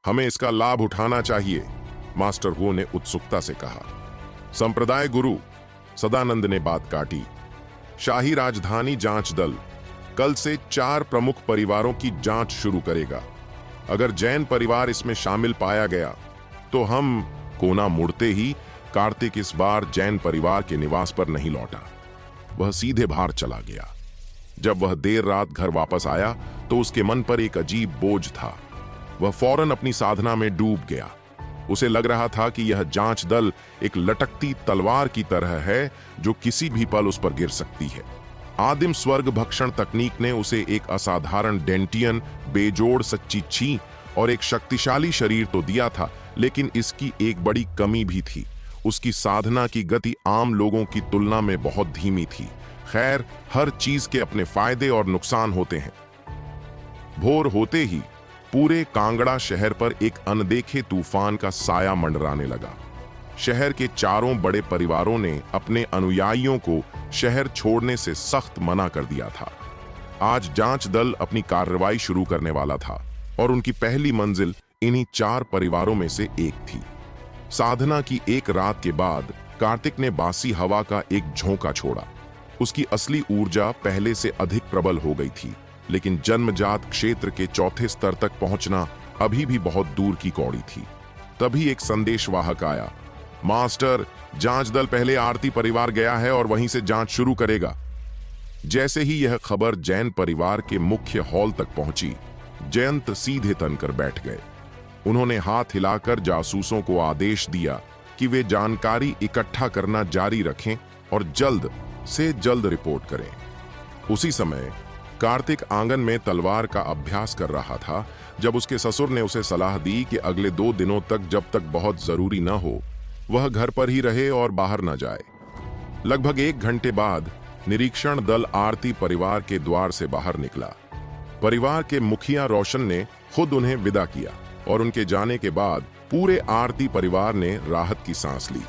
हमें इसका लाभ उठाना चाहिए, मास्टर वो ने उत्सुकता से कहा। संप्रदाय गुरु सदानंद ने बात काटी। शाही राजधानी जांच दल कल से 4 प्रमुख परिवारों की जांच शुरू करेगा। अगर जैन परिवार इसमें शामिल पाया गया तो हम कोना मुड़ते ही कार्तिक इस बार जैन परिवार के निवास पर नहीं लौटा। वह सीधे बाहर चला गया। जब वह देर रात घर वापस आया तो उसके मन पर एक अजीब बोझ था। वह फौरन अपनी साधना में डूब गया। उसे लग रहा था कि यह जांच दल एक लटकती तलवार की तरह है जो किसी भी पल उस पर गिर सकती है। आदिम स्वर्ग भक्षण तकनीक ने उसे एक असाधारण डेंटियन, बेजोड़ सच्ची छीं और एक शक्तिशाली शरीर तो दिया था, लेकिन इसकी एक बड़ी कमी भी थी। उसकी साधना की गति आम लोगों की तुलना में बहुत धीमी थी। खैर, हर चीज के अपने फायदे और नुकसान होते हैं। भोर होते ही पूरे कांगड़ा शहर पर एक अनदेखे तूफान का साया मंडराने लगा। शहर के चारों बड़े परिवारों ने अपने अनुयायियों को शहर छोड़ने से सख्त मना कर दिया था। आज जांच दल अपनी कार्रवाई शुरू करने वाला था और उनकी पहली मंजिल इन्हीं 4 परिवारों में से एक थी। साधना की एक रात के बाद कार्तिक ने बासी हवा का एक झोंका छोड़ा। उसकी असली ऊर्जा पहले से अधिक प्रबल हो गई थी, लेकिन जन्मजात क्षेत्र के चौथे स्तर तक पहुंचना अभी भी बहुत दूर की कौड़ी थी। तभी एक संदेशवाहक आया। मास्टर, जांच दल पहले आरती परिवार गया है और वहीं से जांच शुरू करेगा। जैसे ही यह खबर जैन परिवार के मुख्य हॉल तक पहुंची, जयंत सीधे तनकर बैठ गए। उन्होंने हाथ हिलाकर जासूसों को आदेश दिया कि वे जानकारी इकट्ठा करना जारी रखें और जल्द से जल्द रिपोर्ट करें। उसी समय कार्तिक आंगन में तलवार का अभ्यास कर रहा था जब उसके ससुर ने उसे सलाह दी कि अगले 2 दिनों तक, जब तक बहुत जरूरी न हो, वह घर पर ही रहे और बाहर न जाए। लगभग 1 घंटे बाद निरीक्षण दल आरती परिवार के द्वार से बाहर निकला। परिवार के मुखिया रोशन ने खुद उन्हें विदा किया और उनके जाने के बाद पूरे आरती परिवार ने राहत की सांस ली।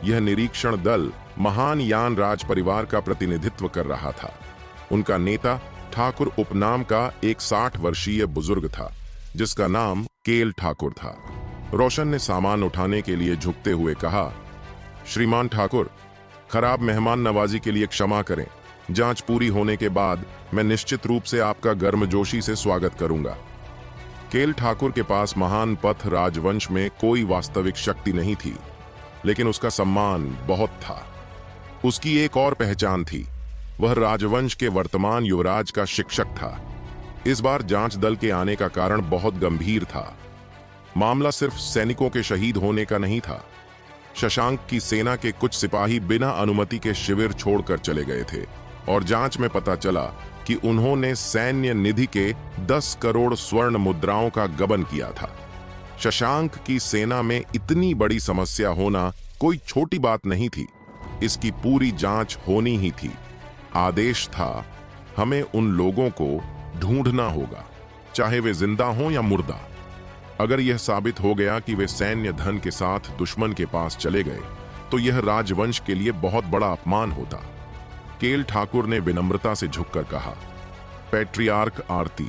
यह निरीक्षण दल महान यान राज परिवार का प्रतिनिधित्व कर रहा था। उनका नेता ठाकुर उपनाम का एक 60 वर्षीय बुजुर्ग था, जिसका नाम केल ठाकुर था। रोशन ने सामान उठाने के लिए झुकते हुए कहा, श्रीमान ठाकुर, खराब मेहमान नवाजी के लिए क्षमा करें। जांच पूरी होने के बाद मैं निश्चित रूप से आपका गर्मजोशी से स्वागत करूंगा। केल ठाकुर के पास महान पथ राजवंश में कोई वास्तविक शक्ति नहीं थी, लेकिन उसका सम्मान बहुत था। उसकी एक और पहचान थी, वह राजवंश के वर्तमान युवराज का शिक्षक था। इस बार जांच दल के आने का कारण बहुत गंभीर था। मामला सिर्फ सैनिकों के शहीद होने का नहीं था। शशांक की सेना के कुछ सिपाही बिना अनुमति के शिविर छोड़कर चले गए थे और जांच में पता चला कि उन्होंने सैन्य निधि के 10 करोड़ स्वर्ण मुद्राओं का गबन किया था। शशांक की सेना में इतनी बड़ी समस्या होना कोई छोटी बात नहीं थी। इसकी पूरी जांच होनी ही थी। आदेश था, हमें उन लोगों को ढूंढना होगा, चाहे वे जिंदा हों या मुर्दा। अगर यह साबित हो गया कि वे सैन्य धन के साथ दुश्मन के पास चले गए, तो यह राजवंश के लिए बहुत बड़ा अपमान होता। केल ठाकुर ने विनम्रता से झुककर कहा, पैट्रियार्क आरती,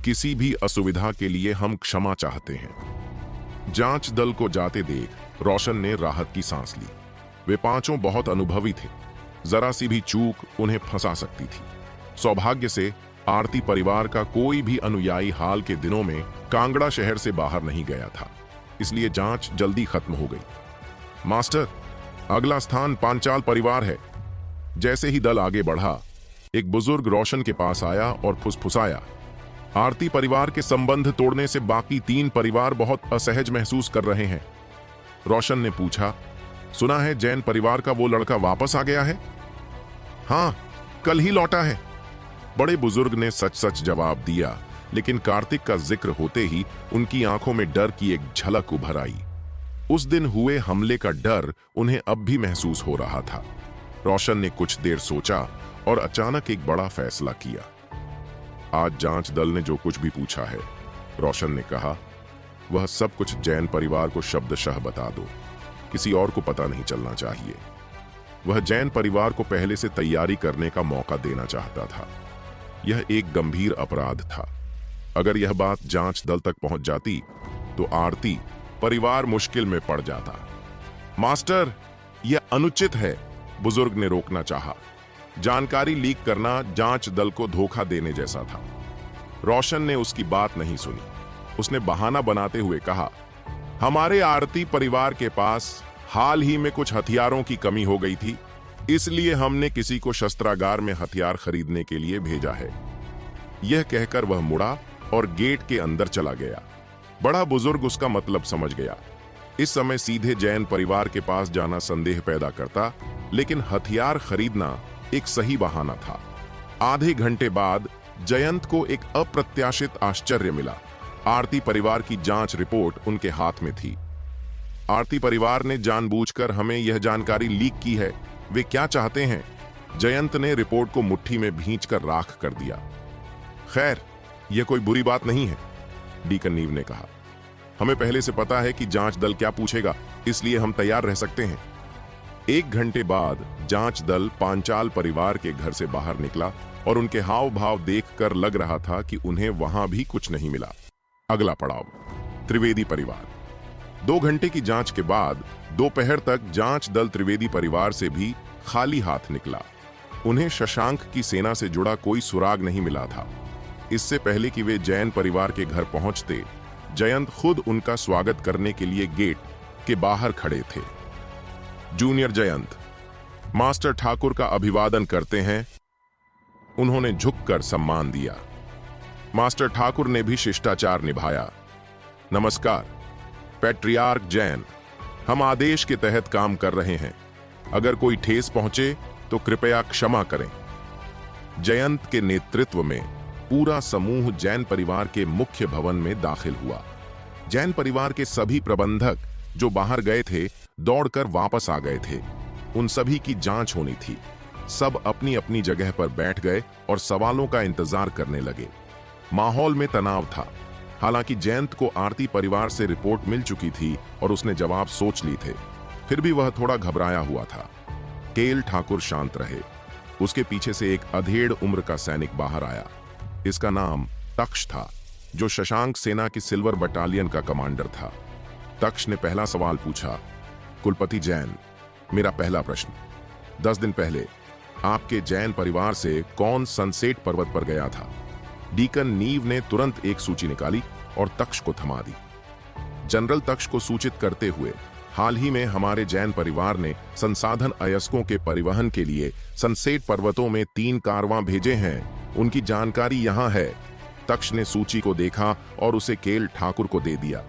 किसी भी असुविधा के लिए हम क्षमा चाहते हैं। जांच दल को जाते देख रोशन ने राहत की सांस ली। वे पांचों बहुत अनुभवी थे। जरा सी भी चूक उन्हें फंसा सकती थी। सौभाग्य से आरती परिवार का कोई भी अनुयायी हाल के दिनों में कांगड़ा शहर से बाहर नहीं गया था, इसलिए जांच जल्दी खत्म हो गई। मास्टर, अगला स्थान पांचाल परिवार है। जैसे ही दल आगे बढ़ा, एक बुजुर्ग रोशन के पास आया और फुसफुसाया, आरती परिवार के संबंध तोड़ने से बाकी 3 परिवार बहुत असहज महसूस कर रहे हैं। रोशन ने पूछा, सुना है जैन परिवार का वो लड़का वापस आ गया है? हाँ, कल ही लौटा है। बड़े बुजुर्ग ने सच सच जवाब दिया, लेकिन कार्तिक का जिक्र होते ही उनकी आंखों में डर की एक झलक उभर आई। उस दिन हुए हमले का डर उन्हें अब भी महसूस हो रहा था। रोशन ने कुछ देर सोचा और अचानक एक बड़ा फैसला किया। आज जांच दल ने जो कुछ भी पूछा है, रोशन ने कहा, वह सब कुछ जैन परिवार को शब्दशः बता दो। किसी और को पता नहीं चलना चाहिए। वह जैन परिवार को पहले से तैयारी करने का मौका देना चाहता था। यह एक गंभीर अपराध था। अगर यह बात जांच दल तक पहुंच जाती तो आरती परिवार मुश्किल में पड़ जाता। मास्टर, यह अनुचित है, बुजुर्ग ने रोकना चाहा। जानकारी लीक करना जांच दल को धोखा देने जैसा था। रोशन ने उसकी बात नहीं सुनी। उसने बहाना बनाते हुए कहा, हमारे आरती परिवार के पास हाल ही में कुछ हथियारों की कमी हो गई थी, इसलिए हमने किसी को शस्त्रागार में हथियार खरीदने के लिए भेजा है। यह कहकर वह मुड़ा और गेट के अंदर चला गया। बड़ा बुजुर्ग उसका मतलब समझ गया। इस समय सीधे जैन परिवार के पास जाना संदेह पैदा करता, लेकिन हथियार खरीदना एक सही बहाना था। आधे घंटे बाद जयंत को एक अप्रत्याशित आश्चर्य मिला। आरती परिवार की जांच रिपोर्ट उनके हाथ में थी। आरती परिवार ने जानबूझकर हमें यह जानकारी लीक की है। वे क्या चाहते हैं? जयंत ने रिपोर्ट को मुट्ठी में भींचकर राख कर दिया। खैर, यह कोई बुरी बात नहीं है, डीकन नीव ने कहा। हमें पहले से पता है कि जांच दल क्या पूछेगा, इसलिए हम तैयार रह सकते हैं। 1 घंटे बाद जांच दल पांचाल परिवार के घर से बाहर निकला और उनके हाव भाव देखकर लग रहा था कि उन्हें वहां भी कुछ नहीं मिला। अगला पड़ाव, त्रिवेदी परिवार। 2 घंटे की जांच के बाद दोपहर तक जांच दल त्रिवेदी परिवार से भी खाली हाथ निकला। उन्हें शशांक की सेना से जुड़ा कोई सुराग नहीं मिला था। इससे पहले कि वे जैन परिवार के घर पहुंचते, जयंत खुद उनका स्वागत करने के लिए गेट के बाहर खड़े थे। जूनियर जयंत, मास्टर ठाकुर का अभिवादन करते हैं। उन्होंने झुककर सम्मान दिया। मास्टर ठाकुर ने भी शिष्टाचार निभाया। नमस्कार, पैट्रियार्क जैन, हम आदेश के तहत काम कर रहे हैं। अगर कोई ठेस पहुंचे तो कृपया क्षमा करें। जयंत के नेतृत्व में पूरा समूह जैन परिवार के मुख्य भवन में दाखिल हुआ। जैन परिवार के सभी प्रबंधक जो बाहर गए थे, दौड़कर वापस आ गए थे। उन सभी की जांच होनी थी। सब अपनी अपनी जगह पर बैठ गए और सवालों का इंतजार करने लगे। माहौल में तनाव था। हालांकि जयंत को आरती परिवार से रिपोर्ट मिल चुकी थी और उसने जवाब सोच ली थे, फिर भी वह थोड़ा घबराया हुआ था। केल ठाकुर शांत रहे। उसके पीछे से एक अधेड़ उम्र का सैनिक बाहर आया। इसका नाम तक्ष था, जो शशांक सेना की सिल्वर बटालियन का कमांडर था। तक्ष ने पहला सवाल पूछा, कुलपति जैन, मेरा पहला प्रश्न, 10 दिन पहले आपके जैन परिवार से कौन सनसेट पर्वत पर गया था? डीकन नीव ने तुरंत एक सूची निकाली और तक्ष को थमा दी। जनरल तक्ष को सूचित करते हुए, हाल ही में हमारे जैन परिवार ने संसाधन अयस्कों के परिवहन के लिए सनसेट पर्वतों में 3 कारवां भेजे हैं। उनकी जानकारी यहां है। तक्ष ने सूची को देखा और उसे केल ठाकुर को दे दिया।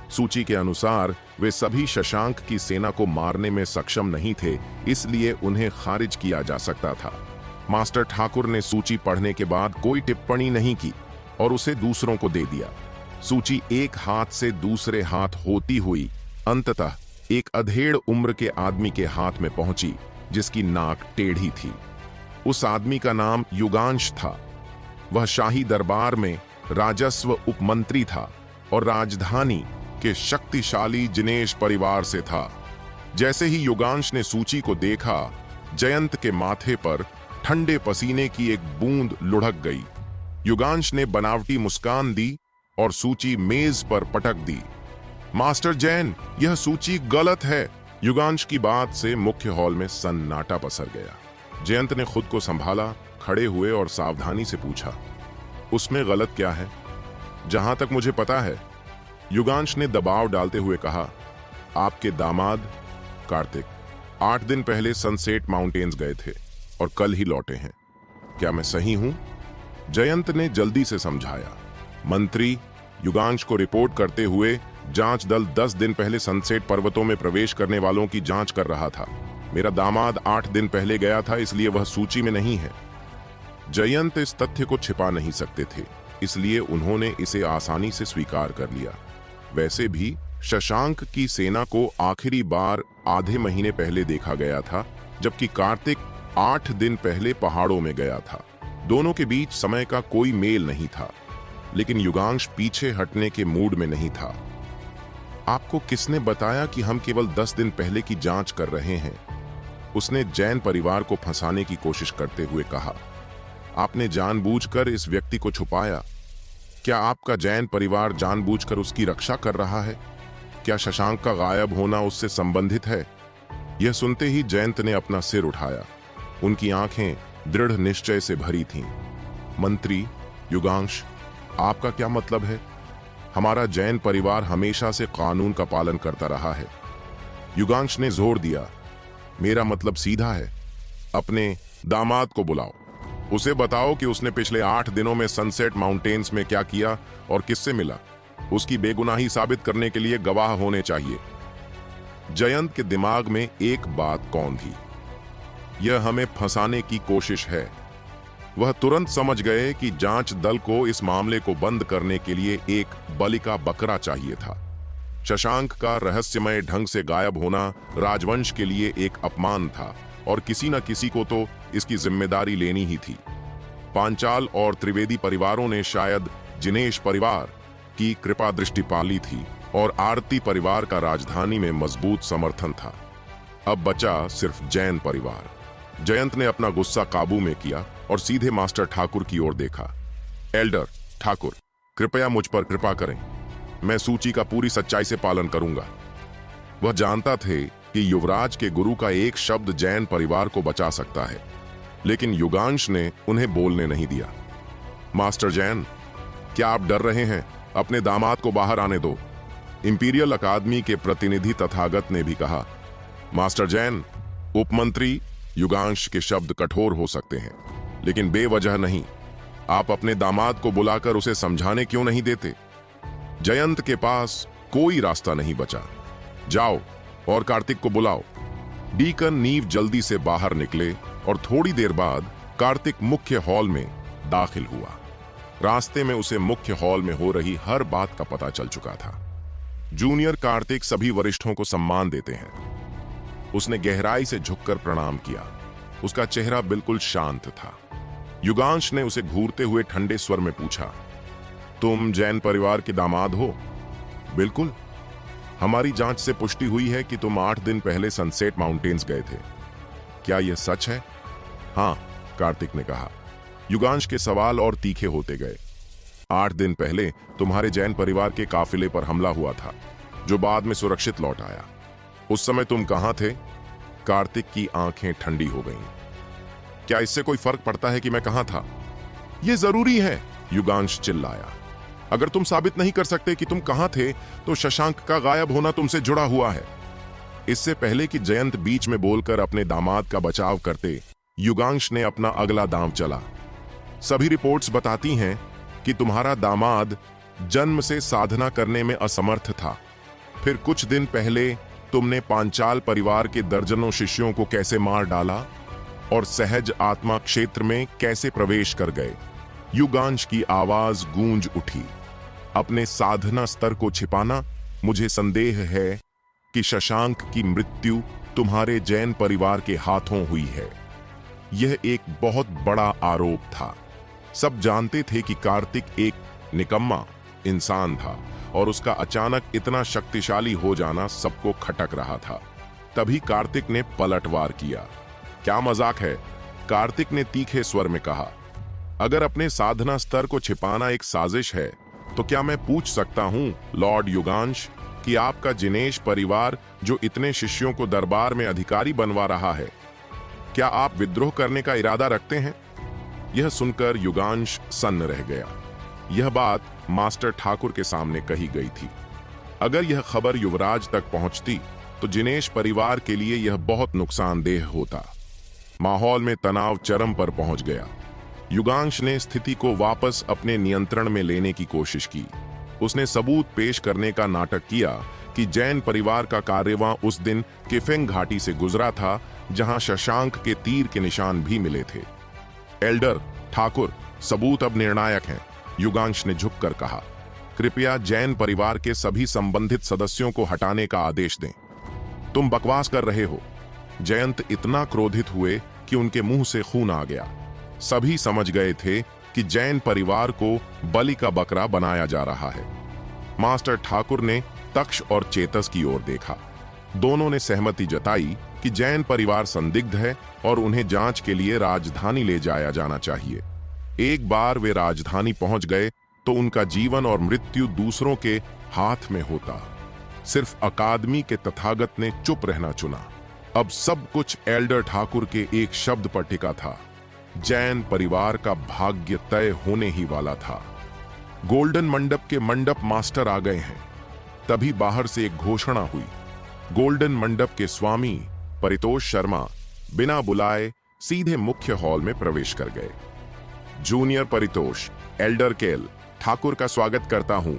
सूची के अनुसार वे सभी शशांक की सेना को मारने में सक्षम नहीं थे, इसलिए उन्हें खारिज किया जा सकता था। मास्टर ठाकुर ने सूची पढ़ने के बाद कोई टिप्पणी नहीं की और उसे दूसरों को दे दिया। सूची एक हाथ से दूसरे हाथ होती हुई अंततः एक अधेड़ उम्र के आदमी के हाथ में पहुंची, जिसकी नाक टेढ़ी थी। उस आदमी का नाम युगांश था। वह शाही दरबार में राजस्व उपमंत्री था और राजधानी के शक्तिशाली जिनेश परिवार से था। जैसे ही युगांश ने सूची को देखा, जयंत के माथे पर ठंडे पसीने की एक बूंद लुढ़क गई। युगांश ने बनावटी मुस्कान दी और सूची मेज पर पटक दी। मास्टर जैन, यह सूची गलत है। युगांश की बात से मुख्य हॉल में सन्नाटा पसर गया। जयंत ने खुद को संभाला, खड़े हुए और सावधानी से पूछा, उसमें गलत क्या है? जहां तक मुझे पता है, युगांश ने दबाव डालते हुए कहा, आपके दामाद कार्तिक 8 दिन पहले सनसेट माउंटेन्स गए थे और कल ही लौटे हैं। क्या मैं सही हूं? जयंत ने जल्दी से समझाया। मंत्री, युगांश को रिपोर्ट करते हुए जांच दल 10 दिन पहले सनसेट पर्वतों में प्रवेश करने वालों की जांच कर रहा था। मेरा दामाद 8 दिन पहले गया था, इसलिए वह सूची में नहीं है। जयंत इस तथ्य को छिपा नहीं सकते थे, इसलिए उन्होंने इसे आसानी से स्वीकार कर लिया। वैसे भी शशांक की सेना को आखिरी बार आधे महीने पहले देखा गया था, जबकि कार्तिक 8 दिन पहले पहाड़ों में गया था। दोनों के बीच समय का कोई मेल नहीं था, लेकिन युगांश पीछे हटने के मूड में नहीं था। आपको किसने बताया कि हम केवल 10 दिन पहले की जांच कर रहे हैं? उसने जैन परिवार को फंसाने की कोशिश करते हुए कहा। आपने जानबूझकर इस व्यक्ति को छुपाया। क्या आपका जैन परिवार जानबूझकर उसकी रक्षा कर रहा है? क्या शशांक का गायब होना उससे संबंधित है? यह सुनते ही जयंत ने अपना सिर उठाया। उनकी आंखें दृढ़ निश्चय से भरी थीं। मंत्री युगांश, आपका क्या मतलब है? हमारा जैन परिवार हमेशा से कानून का पालन करता रहा है। युगांश ने जोर दिया, मेरा मतलब सीधा है। अपने दामाद को बुलाओ, उसे बताओ कि उसने पिछले 8 दिनों में सनसेट माउंटेन्स में क्या किया और किससे मिला। उसकी बेगुनाही साबित करने के लिए गवाह होने चाहिए। जयंत के दिमाग में एक बात कौन थी? यह हमें फंसाने की कोशिश है। वह तुरंत समझ गए कि जांच दल को इस मामले को बंद करने के लिए एक बलि का बकरा चाहिए था। शशांक का रहस्यमय ढंग से गायब होना राजवंश के लिए एक अपमान था और किसी न किसी को तो इसकी जिम्मेदारी लेनी ही थी। पांचाल और त्रिवेदी परिवारों ने शायद जिनेश परिवार की कृपा दृष्टि पाली थी और आरती परिवार का राजधानी में मजबूत समर्थन था। अब बचा सिर्फ जैन परिवार। जयंत ने अपना गुस्सा काबू में किया और सीधे मास्टर ठाकुर की ओर देखा। एल्डर ठाकुर, कृपया मुझ पर कृपा करें। मैं सूची का पूरी सच्चाई से पालन करूंगा। वह जानता थे कि युवराज के गुरु का एक शब्द जैन परिवार को बचा सकता है, लेकिन युगांश ने उन्हें बोलने नहीं दिया। मास्टर जैन, क्या आप डर रहे हैं? अपने दामाद को बाहर आने दो, इंपीरियल अकादमी के प्रतिनिधि तथागत ने भी कहा। मास्टर जैन, उपमंत्री युगांश के शब्द कठोर हो सकते हैं, लेकिन बेवजह नहीं। आप अपने दामाद को बुलाकर उसे समझाने क्यों नहीं देते? जयंत के पास कोई रास्ता नहीं बचा। जाओ और कार्तिक को बुलाओ। डीकन नीव जल्दी से बाहर निकले और थोड़ी देर बाद कार्तिक मुख्य हॉल में दाखिल हुआ। रास्ते में उसे मुख्य हॉल में हो रही हर बात का पता चल चुका था। जूनियर कार्तिक सभी वरिष्ठों को सम्मान देते हैं। उसने गहराई से झुककर प्रणाम किया। उसका चेहरा बिल्कुल शांत था। युगांश ने उसे घूरते हुए ठंडे स्वर में पूछा, तुम जैन परिवार के दामाद हो? बिल्कुल। हमारी जांच से पुष्टि हुई है कि तुम 8 दिन पहले सनसेट माउंटेन्स गए थे। क्या यह सच है? हाँ, कार्तिक ने कहा। युगांश के सवाल और तीखे होते गए। 8 दिन पहले तुम्हारे जैन परिवार के काफिले पर हमला हुआ था, जो बाद में सुरक्षित लौट आया। उस समय तुम कहां थे? कार्तिक की आंखें ठंडी हो गईं। क्या इससे कोई फर्क पड़ता है कि मैं कहां था? यह जरूरी है, युगांश चिल्लाया। अगर तुम साबित नहीं कर सकते कि तुम कहां थे, तो शशांक का गायब होना तुमसे जुड़ा हुआ है। इससे पहले कि जयंत बीच में बोलकर अपने दामाद का बचाव करते, युगांश ने अपना अगला दांव चला। सभी रिपोर्ट्स बताती हैं कि तुम्हारा दामाद जन्म से साधना करने में असमर्थ था। फिर कुछ दिन पहले तुमने पांचाल परिवार के दर्जनों शिष्यों को कैसे मार डाला और सहज आत्मा क्षेत्र में कैसे प्रवेश कर गए। युगांश की आवाज गूंज उठी। अपने साधना स्तर को छिपाना, मुझे संदेह है कि शशांक की मृत्यु तुम्हारे जैन परिवार के हाथों हुई है। यह एक बहुत बड़ा आरोप था। सब जानते थे कि कार्तिक एक निकम्मा इंसान था और उसका अचानक इतना शक्तिशाली हो जाना सबको खटक रहा था। तभी कार्तिक ने पलटवार किया। क्या मजाक है? कार्तिक ने तीखे स्वर में कहा। अगर अपने साधना स्तर को छिपाना एक साजिश है, तो क्या मैं पूछ सकता हूं, लॉर्ड युगांश, कि आपका जिनेश परिवार जो इतने शिष्यों को दरबार में अधिकारी बनवा रहा है, क्या आप विद्रोह करने का इरादा रखते हैं? यह सुनकर युगांश सन्न रह गया। यह बात मास्टर ठाकुर के सामने कही गई थी। अगर यह खबर युवराज तक पहुंचती तो जिनेश परिवार के लिए यह बहुत नुकसानदेह होता। माहौल में तनाव चरम पर पहुंच गया। युगांश ने स्थिति को वापस अपने नियंत्रण में लेने की कोशिश की। उसने सबूत पेश करने का नाटक किया कि जैन परिवार का कार्यवाह उस दिन किफेंग घाटी से गुजरा था, जहां शशांक के तीर के निशान भी मिले थे। एल्डर ठाकुर, सबूत अब निर्णायक हैं, युगांश ने झुककर कहा। कृपया जैन परिवार के सभी संबंधित सदस्यों को हटाने का आदेश दें। तुम बकवास कर रहे हो। जयंत इतना क्रोधित हुए कि उनके मुंह से खून आ गया। सभी समझ गए थे कि जैन परिवार को बलि का बकरा बनाया जा रहा है। मास्टर ठाकुर ने तक्ष और चेतस की ओर देखा। दोनों ने सहमति जताई कि जैन परिवार संदिग्ध है और उन्हें जांच के लिए राजधानी ले जाया जाना चाहिए। एक बार वे राजधानी पहुंच गए तो उनका जीवन और मृत्यु दूसरों के हाथ में होता। सिर्फ अकादमी के तथागत ने चुप रहना चुना। अब सब कुछ एल्डर ठाकुर के एक शब्द पर टिका था। जैन परिवार का भाग्य तय होने ही वाला था। गोल्डन मंडप के मंडप मास्टर आ गए हैं। तभी बाहर से एक घोषणा हुई। गोल्डन मंडप के स्वामी परितोष शर्मा बिना बुलाए सीधे मुख्य हॉल में प्रवेश कर गए। जूनियर परितोष, एल्डर केल, ठाकुर का स्वागत करता हूं।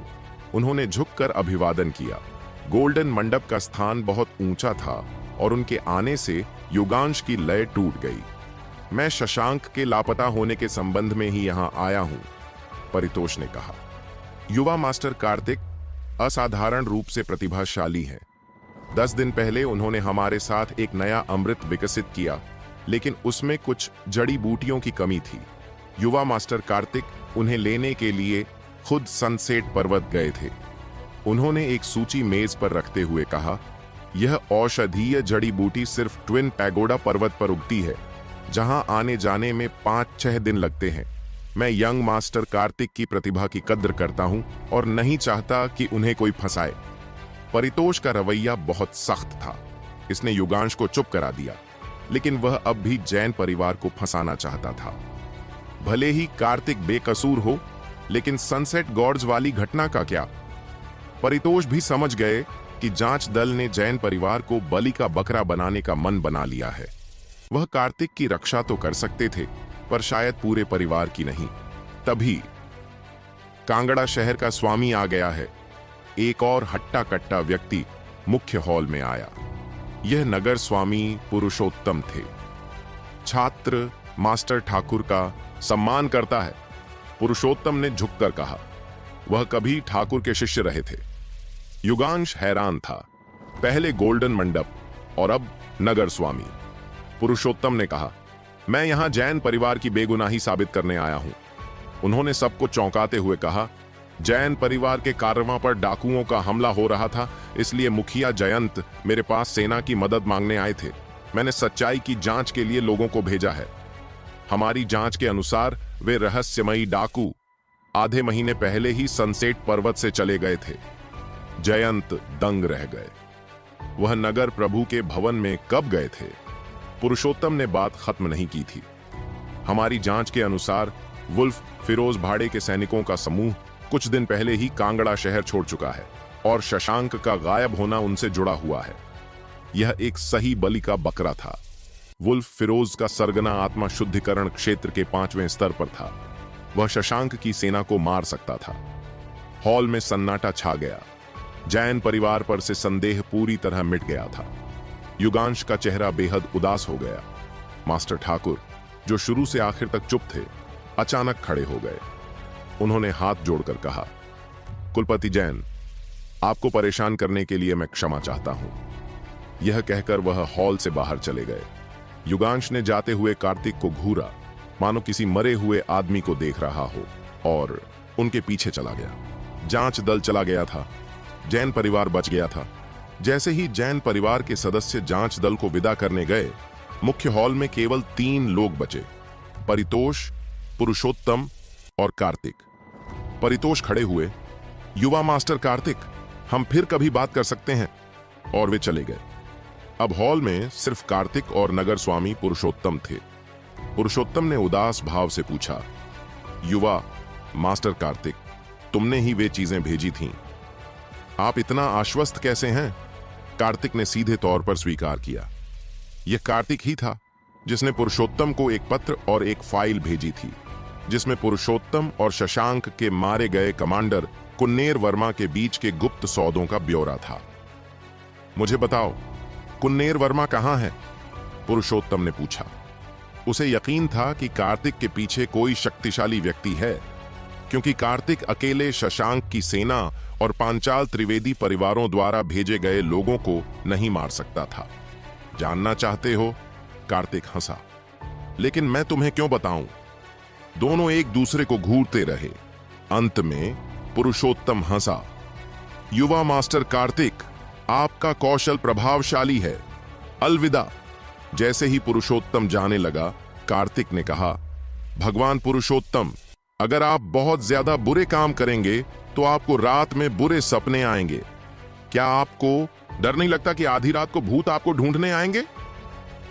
उन्होंने झुककर अभिवादन किया। गोल्डन मंडप का स्थान बहुत ऊंचा था और उनके आने से युगांश की लय टूट गई। मैं शशांक के लापता होने के संबंध में ही यहां आया हूं, परितोष ने कहा। युवा मास्टर कार्तिक असाधारण रूप से प्रतिभाशाली हैं। 10 दिन पहले उन्होंने हमारे साथ एक नया अमृत विकसित किया, लेकिन उसमें कुछ जड़ी बूटियों की कमी थी। युवा मास्टर कार्तिक उन्हें लेने के लिए खुद सनसेट पर्वत गए थे। उन्होंने एक सूची मेज पर रखते हुए कहा, यह औषधीय जड़ी बूटी सिर्फ ट्विन पैगोडा पर्वत पर उगती है, जहां आने जाने में 5-6 दिन लगते हैं। मैं यंग मास्टर कार्तिक की प्रतिभा की कद्र करता हूं और नहीं चाहता कि उन्हें कोई फंसाए। परितोष का रवैया बहुत सख्त था। इसने युगांश को चुप करा दिया, लेकिन वह अब भी जैन परिवार को फंसाना चाहता था। भले ही कार्तिक बेकसूर हो, लेकिन सनसेट गॉर्ज वाली घटना का क्या? परितोष भी समझ गए कि जांच दल ने जैन परिवार को बलि का बकरा बनाने का मन बना लिया है। वह कार्तिक की रक्षा तो कर सकते थे, पर शायद पूरे परिवार की नहीं। तभी कांगड़ा शहर का स्वामी आ गया है। एक और हट्टा कट्टा व्यक्ति मुख्य हॉल में आया। यह नगर स्वामी पुरुषोत्तम थे। छात्र मास्टर ठाकुर का सम्मान करता है, पुरुषोत्तम ने झुककर कहा। वह कभी ठाकुर के शिष्य रहे थे। युगांश हैरान था। पहले गोल्डन मंडप और अब नगर स्वामी। पुरुषोत्तम ने कहा, मैं यहां जैन परिवार की बेगुनाही साबित करने आया हूं। उन्होंने सबको चौंकाते हुए कहा, जैन परिवार के कारवां पर डाकुओं का हमला हो रहा था, इसलिए मुखिया जयंत मेरे पास सेना की मदद मांगने आए थे। मैंने सच्चाई की जांच के लिए लोगों को भेजा है। हमारी जांच के अनुसार वे रहस्यमयी डाकू आधे महीने पहले ही सनसेट पर्वत से चले गए थे। जयंत दंग रह गए। वह नगर प्रभु के भवन में कब गए थे? पुरुषोत्तम ने बात खत्म नहीं की थी। हमारी जांच के अनुसार वुल्फ फिरोज भाड़े के सैनिकों का समूह कुछ दिन पहले ही कांगड़ा शहर छोड़ चुका है और शशांक का गायब होना उनसे जुड़ा हुआ है। यह एक सही बलि का बकरा था। वुल्फ फिरोज का सरगना आत्मा शुद्धिकरण क्षेत्र के 5वें स्तर पर था। वह शशांक की सेना को मार सकता था। हॉल में सन्नाटा छा गया। जैन परिवार पर से संदेह पूरी तरह मिट गया था। युगांश का चेहरा बेहद उदास हो गया। मास्टर ठाकुर, जो शुरू से आखिर तक चुप थे, अचानक खड़े हो गए। उन्होंने हाथ जोड़कर कहा, कुलपति जैन, आपको परेशान करने के लिए मैं क्षमा चाहता हूं। यह कहकर वह हॉल से बाहर चले गए। युगांश ने जाते हुए कार्तिक को घूरा, मानो किसी मरे हुए आदमी को देख रहा हो, और उनके पीछे चला गया। जांच दल चला गया था। जैन परिवार बच गया था। जैसे ही जैन परिवार के सदस्य जांच दल को विदा करने गए, मुख्य हॉल में केवल 3 लोग बचे, परितोष, पुरुषोत्तम और कार्तिक। परितोष खड़े हुए, युवा मास्टर कार्तिक, हम फिर कभी बात कर सकते हैं, और वे चले गए। अब हॉल में सिर्फ कार्तिक और नगर स्वामी पुरुषोत्तम थे। पुरुषोत्तम ने उदास भाव से पूछा, युवा मास्टर कार्तिक, तुमने ही वे चीजें भेजी थीं। आप इतना आश्वस्त कैसे हैं? कार्तिक ने सीधे तौर पर स्वीकार किया। यह कार्तिक ही था जिसने पुरुषोत्तम को एक पत्र और एक फाइल भेजी थी, जिसमें पुरुषोत्तम और शशांक के मारे गए कमांडर कुन्नेर वर्मा के बीच के गुप्त सौदों का ब्यौरा था। मुझे बताओ, कुन्नेर वर्मा कहां है? पुरुषोत्तम ने पूछा। उसे यकीन था कि कार्तिक के पीछे कोई शक्तिशाली व्यक्ति है, क्योंकि कार्तिक अकेले शशांक की सेना और पांचाल त्रिवेदी परिवारों द्वारा भेजे गए लोगों को नहीं मार सकता था। जानना चाहते हो? कार्तिक हंसा। लेकिन मैं तुम्हें क्यों बताऊं? दोनों एक दूसरे को घूरते रहे। अंत में पुरुषोत्तम हंसा। युवा मास्टर कार्तिक, आपका कौशल प्रभावशाली है। अलविदा। जैसे ही पुरुषोत्तम जाने लगा, कार्तिक ने कहा, भगवान पुरुषोत्तम, अगर आप बहुत ज्यादा बुरे काम करेंगे तो आपको रात में बुरे सपने आएंगे। क्या आपको डर नहीं लगता कि आधी रात को भूत आपको ढूंढने आएंगे?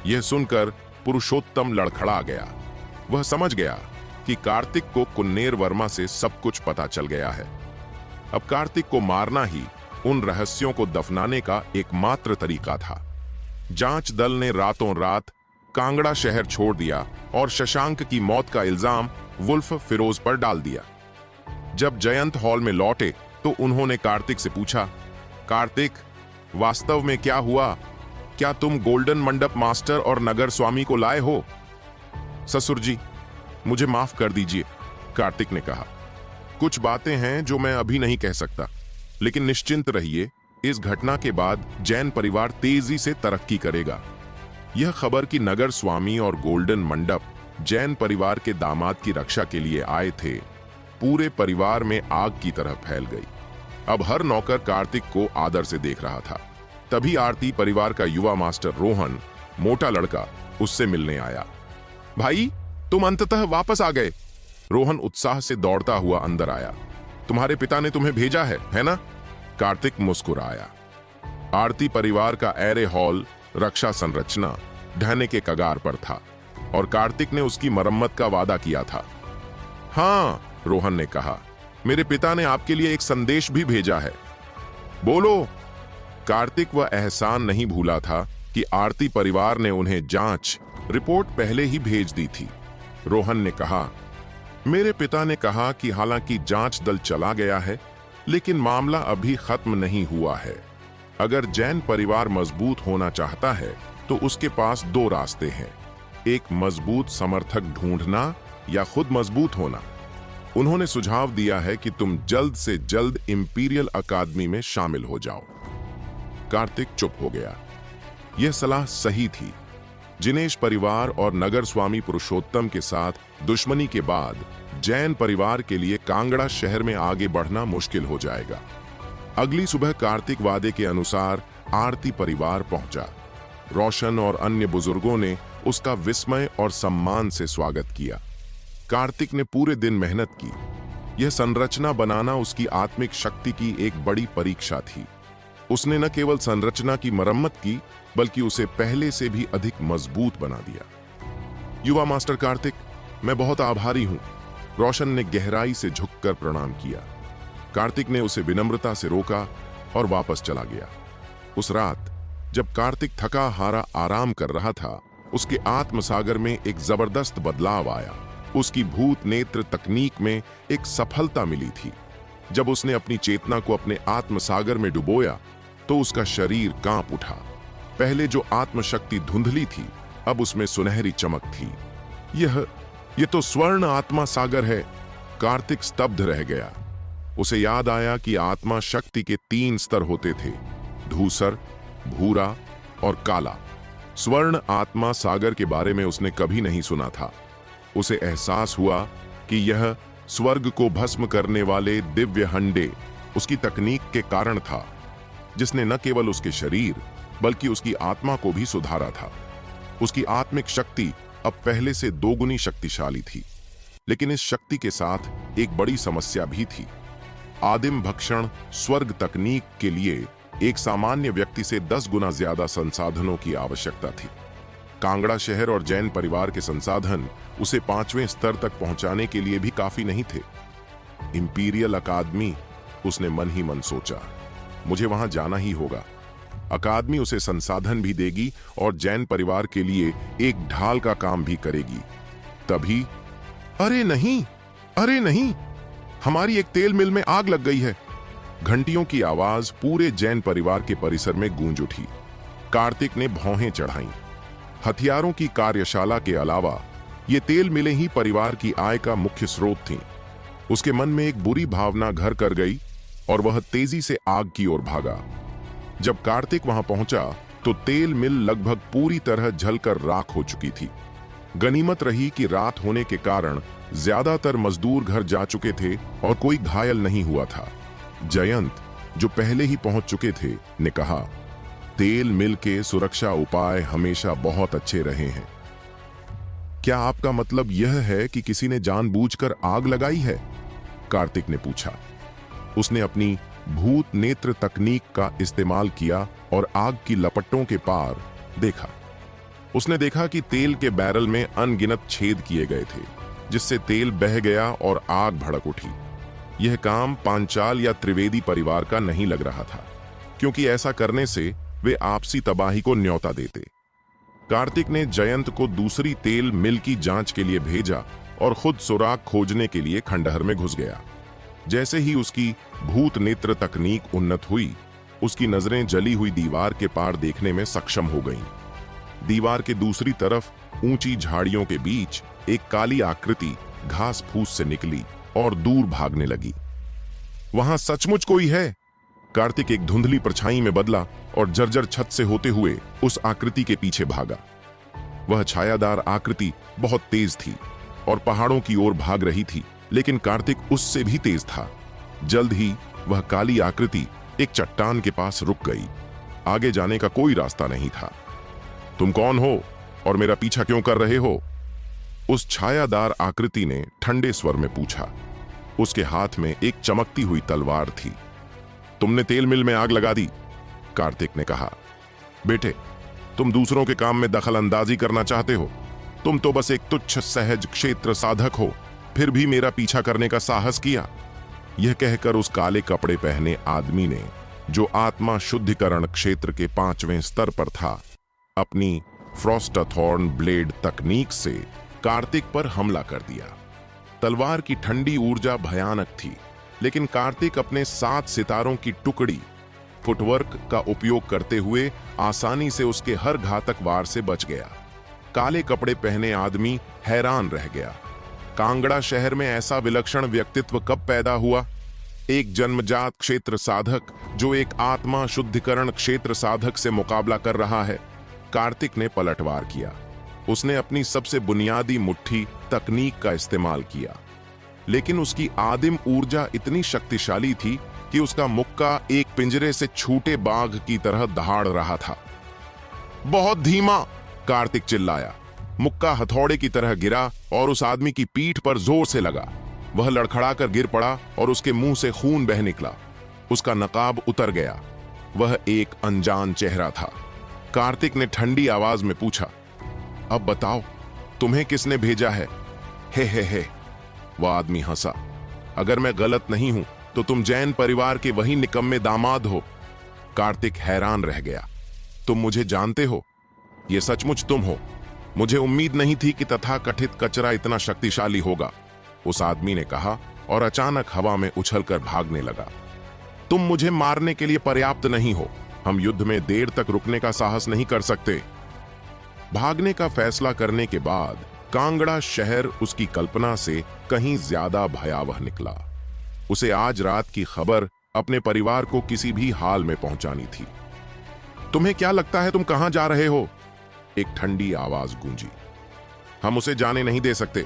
यह सुनकर पुरुषोत्तम लड़खड़ा गया। वह समझ गया कि कार्तिक को कुन्नेर वर्मा से सब कुछ पता चल गया है। अब कार्तिक को मारना ही उन रहस्यों को दफनाने का एकमात्र तरीका था। जांच दल ने रातों रात कांगड़ा शहर छोड़ दिया और शशांक की मौत का इल्जाम वुल्फ फिरोज पर डाल दिया। जब जयंत हॉल में लौटे तो उन्होंने कार्तिक से पूछा, कार्तिक, वास्तव में क्या हुआ? क्या तुम गोल्डन मंडप मास्टर और नगर स्वामी को लाए हो? ससुर जी, मुझे माफ कर दीजिए, कार्तिक ने कहा। कुछ बातें हैं जो मैं अभी नहीं कह सकता, लेकिन निश्चिंत रहिए, इस घटना के बाद जैन परिवार तेजी से तरक्की करेगा। यह खबर कि नगर स्वामी और गोल्डन मंडप जैन परिवार के दामाद की रक्षा के लिए आए थे, पूरे परिवार में आग की तरह फैल गई। अब हर नौकर कार्तिक को आदर से देख रहा था। तभी आरती परिवार का युवा मास्टर रोहन, मोटा लड़का, उससे मिलने आया। भाई, तुम अंततः वापस आ गए। रोहन उत्साह से दौड़ता हुआ अंदर आया। तुम्हारे पिता ने तुम्हें भेजा है ना? कार्तिक मुस्कुराया। आरती परिवार का एरे हॉल रक्षा संरचना ढहने के कगार पर था और कार्तिक ने उसकी मरम्मत का वादा किया था। हाँ, रोहन ने कहा, मेरे पिता ने आपके लिए एक संदेश भी भेजा है। बोलो। कार्तिक वह एहसान नहीं भूला था कि आरती परिवार ने उन्हें जांच रिपोर्ट पहले ही भेज दी थी। रोहन ने कहा, मेरे पिता ने कहा कि हालांकि जांच दल चला गया है, लेकिन मामला अभी खत्म नहीं हुआ है। अगर जैन परिवार मजबूत होना चाहता है तो उसके पास दो रास्ते हैं, एक मजबूत समर्थक ढूंढना या खुद मजबूत होना। उन्होंने सुझाव दिया है कि तुम जल्द से जल्द इंपीरियल अकादमी में शामिल हो जाओ। कार्तिक चुप हो गया। यह सलाह सही थी। जिनेश परिवार और नगर स्वामी पुरुषोत्तम के साथ दुश्मनी के बाद जैन परिवार के लिए कांगड़ा शहर में आगे बढ़ना मुश्किल हो जाएगा। अगली सुबह कार्तिक वादे के अनुसार आरती परिवार पहुंचा। रोशन और अन्य बुजुर्गों ने उसका विस्मय और सम्मान से स्वागत किया। कार्तिक ने पूरे दिन मेहनत की। यह संरचना बनाना उसकी आत्मिक शक्ति की एक बड़ी परीक्षा थी। उसने न केवल संरचना की मरम्मत की, बल्कि उसे पहले से भी अधिक मजबूत बना दिया। युवा मास्टर कार्तिक, मैं बहुत आभारी हूं। रोशन ने गहराई से झुककर प्रणाम किया। कार्तिक ने उसे विनम्रता से रोका और वापस चला गया। उस रात जब कार्तिक थका हारा आराम कर रहा था, उसके आत्मसागर में एक जबरदस्त बदलाव आया। उसकी भूत नेत्र तकनीक में एक सफलता मिली थी। जब उसने अपनी चेतना को अपने आत्मसागर में डुबोया तो उसका शरीर कांप उठा। पहले जो आत्मशक्ति धुंधली थी, अब उसमें सुनहरी चमक थी। यह तो स्वर्ण आत्मा सागर है। कार्तिक स्तब्ध रह गया। उसे याद आया कि आत्मा शक्ति के 3 स्तर होते थे, धूसर, भूरा और काला। स्वर्ण आत्मा सागर के बारे में उसने कभी नहीं सुना था। उसे एहसास हुआ कि यह स्वर्ग को भस्म करने वाले दिव्य हंडे उसकी तकनीक के कारण था, जिसने न केवल उसके शरीर बल्कि उसकी आत्मा को भी सुधारा था। उसकी आत्मिक शक्ति अब पहले से 2 गुनी शक्तिशाली थी। लेकिन इस शक्ति के साथ एक बड़ी समस्या भी थी। आदिम भक्षण स्वर्ग तकनीक के लिए एक सामान्य व्यक्ति से 10 गुना ज्यादा संसाधनों की आवश्यकता थी। कांगड़ा शहर और जैन परिवार के संसाधन उसे 5वें स्तर तक पहुंचाने के लिए भी काफी नहीं थे। इंपीरियल अकादमी, उसने मन ही मन सोचा, मुझे वहां जाना ही होगा। अकादमी उसे संसाधन भी देगी और जैन परिवार के लिए एक ढाल का काम भी करेगी। तभी अरे नहीं, हमारी एक तेल मिल में आग लग गई है। घंटियों की आवाज पूरे जैन परिवार के परिसर में गूंज उठी। कार्तिक ने भौहें चढ़ाईं। हथियारों की कार्यशाला के अलावा ये तेल मिलें ही परिवार की आय का मुख्य स्रोत थीं। उसके मन में एक बुरी भावना घर कर गई और वह तेजी से आग की ओर भागा। जब कार्तिक वहां पहुंचा तो तेल मिल लगभग पूरी तरह जलकर राख हो चुकी थी। गनीमत रही कि रात होने के कारण ज्यादातर मजदूर घर जा चुके थे और कोई घायल नहीं हुआ था। जयंत, जो पहले ही पहुंच चुके थे, ने कहा, तेल मिल के सुरक्षा उपाय हमेशा बहुत अच्छे रहे हैं। क्या आपका मतलब यह है कि किसी ने जानबूझकर आग लगाई है? कार्तिक ने पूछा। उसने अपनी भूत नेत्र तकनीक का इस्तेमाल किया और आग की लपटों के पार देखा। उसने देखा कि तेल के बैरल में अनगिनत छेद किए गए थे, जिससे तेल बह गया और आग भड़क उठी। यह काम पांचाल या त्रिवेदी परिवार का नहीं लग रहा था, क्योंकि ऐसा करने से वे आपसी तबाही को न्योता देते। कार्तिक ने जयंत को दूसरी तेल मिल की जांच के लिए भेजा और खुद सुराग खोजने के लिए खंडहर में घुस गया। जैसे ही उसकी भूत नेत्र तकनीक उन्नत हुई, उसकी नजरें जली हुई दीवार के पार देखने में सक्षम हो गईं। दीवार के दूसरी तरफ ऊंची झाड़ियों के बीच एक काली आकृति घास फूस से निकली और दूर भागने लगी। वहां सचमुच कोई है। कार्तिक एक धुंधली परछाई में बदला और जर्जर छत से होते हुए उस आकृति के पीछे भागा। वह छायादार आकृति बहुत तेज थी और पहाड़ों की ओर भाग रही थी, लेकिन कार्तिक उससे भी तेज था। जल्द ही वह काली आकृति एक चट्टान के पास रुक गई। आगे जाने का कोई रास्ता नहीं था। तुम कौन हो और मेरा पीछा क्यों कर रहे हो? उस छायादार आकृति ने ठंडे स्वर में पूछा। उसके हाथ में एक चमकती हुई तलवार थी। तुमने तेल मिल में आग लगा दी, कार्तिक ने कहा। बेटे, तुम दूसरों के काम में दखल अंदाजी करना चाहते हो। तुम तो बस एक तुच्छ सहज क्षेत्र साधक हो, फिर भी मेरा पीछा करने का साहस किया। यह कहकर उस काले कपड़े पहने आदमी ने, जो आत्मा शुद्धिकरण क्षेत्र के 5वें स्तर पर था, अपनी फ्रॉस्टाथॉर्न ब्लेड तकनीक से कार्तिक पर हमला कर दिया। तलवार की ठंडी ऊर्जा भयानक थी, लेकिन कार्तिक अपने 7 सितारों की टुकड़ी फुटवर्क का उपयोग करते हुए आसानी से उसके हर घातक वार से बच गया। काले कपड़े पहने आदमी हैरान रह गया। कांगड़ा शहर में ऐसा विलक्षण व्यक्तित्व कब पैदा हुआ? एक जन्मजात क्षेत्र साधक जो एक आत्मा शुद्धिकरण क्षेत्र साधक से मुकाबला कर रहा है। कार्तिक ने पलटवार किया। उसने अपनी सबसे बुनियादी मुट्ठी तकनीक का इस्तेमाल किया, लेकिन उसकी आदिम ऊर्जा इतनी शक्तिशाली थी कि उसका मुक्का एक पिंजरे से छूटे बाघ की तरह दहाड़ रहा था। बहुत धीमा, कार्तिक चिल्लाया। मुक्का हथौड़े की तरह गिरा और उस आदमी की पीठ पर जोर से लगा। वह लड़खड़ाकर गिर पड़ा और उसके मुंह से खून बह निकला। उसका नकाब उतर गया। वह एक अनजान चेहरा था। कार्तिक ने ठंडी आवाज में पूछा, अब बताओ, तुम्हें किसने भेजा है? हे। वह आदमी हंसा। अगर मैं गलत नहीं हूं तो तुम जैन परिवार के वही निकम्मे दामाद हो। कार्तिक हैरान रह गया। तुम मुझे जानते हो? यह सचमुच तुम हो? मुझे उम्मीद नहीं थी कि तथाकथित कचरा इतना शक्तिशाली होगा, उस आदमी ने कहा और अचानक हवा में उछलकर भागने लगा। तुम मुझे मारने के लिए पर्याप्त नहीं हो। हम युद्ध में देर तक रुकने का साहस नहीं कर सकते। भागने का फैसला करने के बाद कांगड़ा शहर उसकी कल्पना से कहीं ज्यादा भयावह निकला। उसे आज रात की खबर अपने परिवार को किसी भी हाल में पहुंचानी थी। तुम्हें क्या लगता है तुम कहां जा रहे हो? एक ठंडी आवाज गूंजी। हम उसे जाने नहीं दे सकते।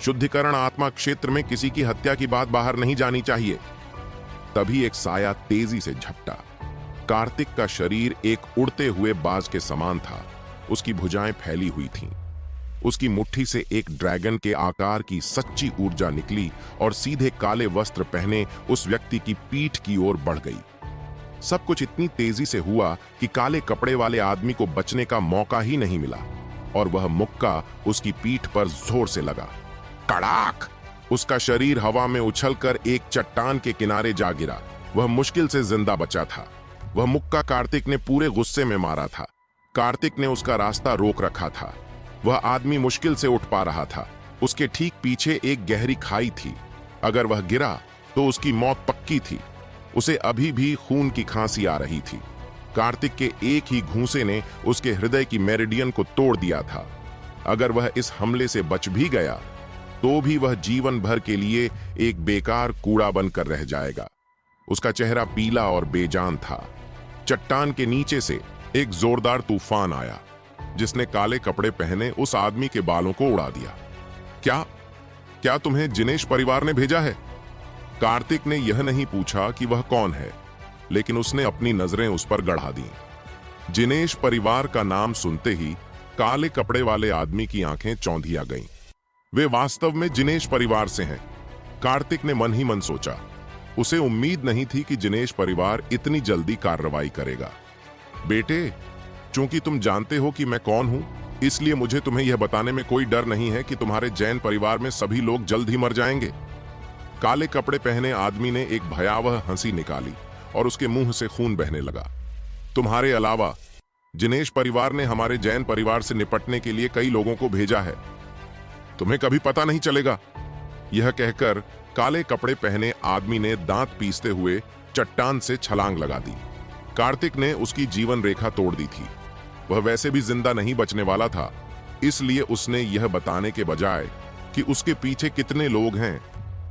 शुद्धिकरण आत्मा क्षेत्र में किसी की हत्या की बात बाहर नहीं जानी चाहिए। तभी एक साया तेजी से झपटा। कार्तिक का शरीर एक उड़ते हुए बाज के समान था। उसकी भुजाएं फैली हुई थीं। उसकी मुट्ठी से एक ड्रैगन के आकार की सच्ची ऊर्जा निकली और सीधे काले वस्त्र पहने उस व्यक्ति की पीठ की ओर बढ़ गई। सब कुछ इतनी तेजी से हुआ कि काले कपड़े वाले आदमी को बचने का मौका ही नहीं मिला और वह मुक्का उसकी पीठ पर जोर से लगा। कड़ाक! उसका शरीर हवा में उछलकर एक चट्टान के किनारे जा गिरा। वह मुश्किल से जिंदा बचा था। वह मुक्का कार्तिक ने पूरे गुस्से में मारा था। कार्तिक ने उसका रास्ता रोक रखा था। वह आदमी मुश्किल से उठ पा रहा था। उसके ठीक पीछे एक गहरी खाई थी। अगर वह गिरा तो उसकी मौत पक्की थी। उसे अभी भी खून की खांसी आ रही थी। कार्तिक के एक ही घूंसे ने उसके हृदय की मेरिडियन को तोड़ दिया था। अगर वह इस हमले से बच भी गया तो भी वह जीवन भर के लिए एक बेकार कूड़ा बनकर रह जाएगा। उसका चेहरा पीला और बेजान था। चट्टान के नीचे से एक जोरदार तूफान आया, जिसने काले कपड़े पहने उस आदमी के बालों को उड़ा दिया। क्या तुम्हें जिनेश परिवार ने भेजा है? कार्तिक ने यह नहीं पूछा कि वह कौन है, लेकिन उसने अपनी नजरें उस पर गड़ा दी। जिनेश परिवार का नाम सुनते ही काले कपड़े वाले आदमी की आंखें चौंधिया गईं। वे वास्तव में जिनेश परिवार से हैं। कार्तिक ने मन ही मन सोचा। उसे उम्मीद नहीं थी कि जिनेश परिवार इतनी जल्दी कार्रवाई करेगा। बेटे, चूंकि तुम जानते हो कि मैं कौन हूं, इसलिए मुझे तुम्हें यह बताने में कोई डर नहीं है कि तुम्हारे जैन परिवार में सभी लोग जल्द ही मर जाएंगे। काले कपड़े पहने आदमी ने एक भयावह हंसी निकाली और उसके मुंह से खून बहने लगा। तुम्हारे अलावा जिनेश परिवार ने हमारे जैन परिवार से निपटने के लिए कई लोगों को भेजा है। तुम्हें कभी पता नहीं चलेगा। यह कहकर काले कपड़े पहने आदमी ने दांत पीसते हुए चट्टान से छलांग लगा दी। कार्तिक ने उसकी जीवन रेखा तोड़ दी थी। वह वैसे भी जिंदा नहीं बचने वाला था, इसलिए उसने यह बताने के बजाय कि उसके पीछे कितने लोग हैं,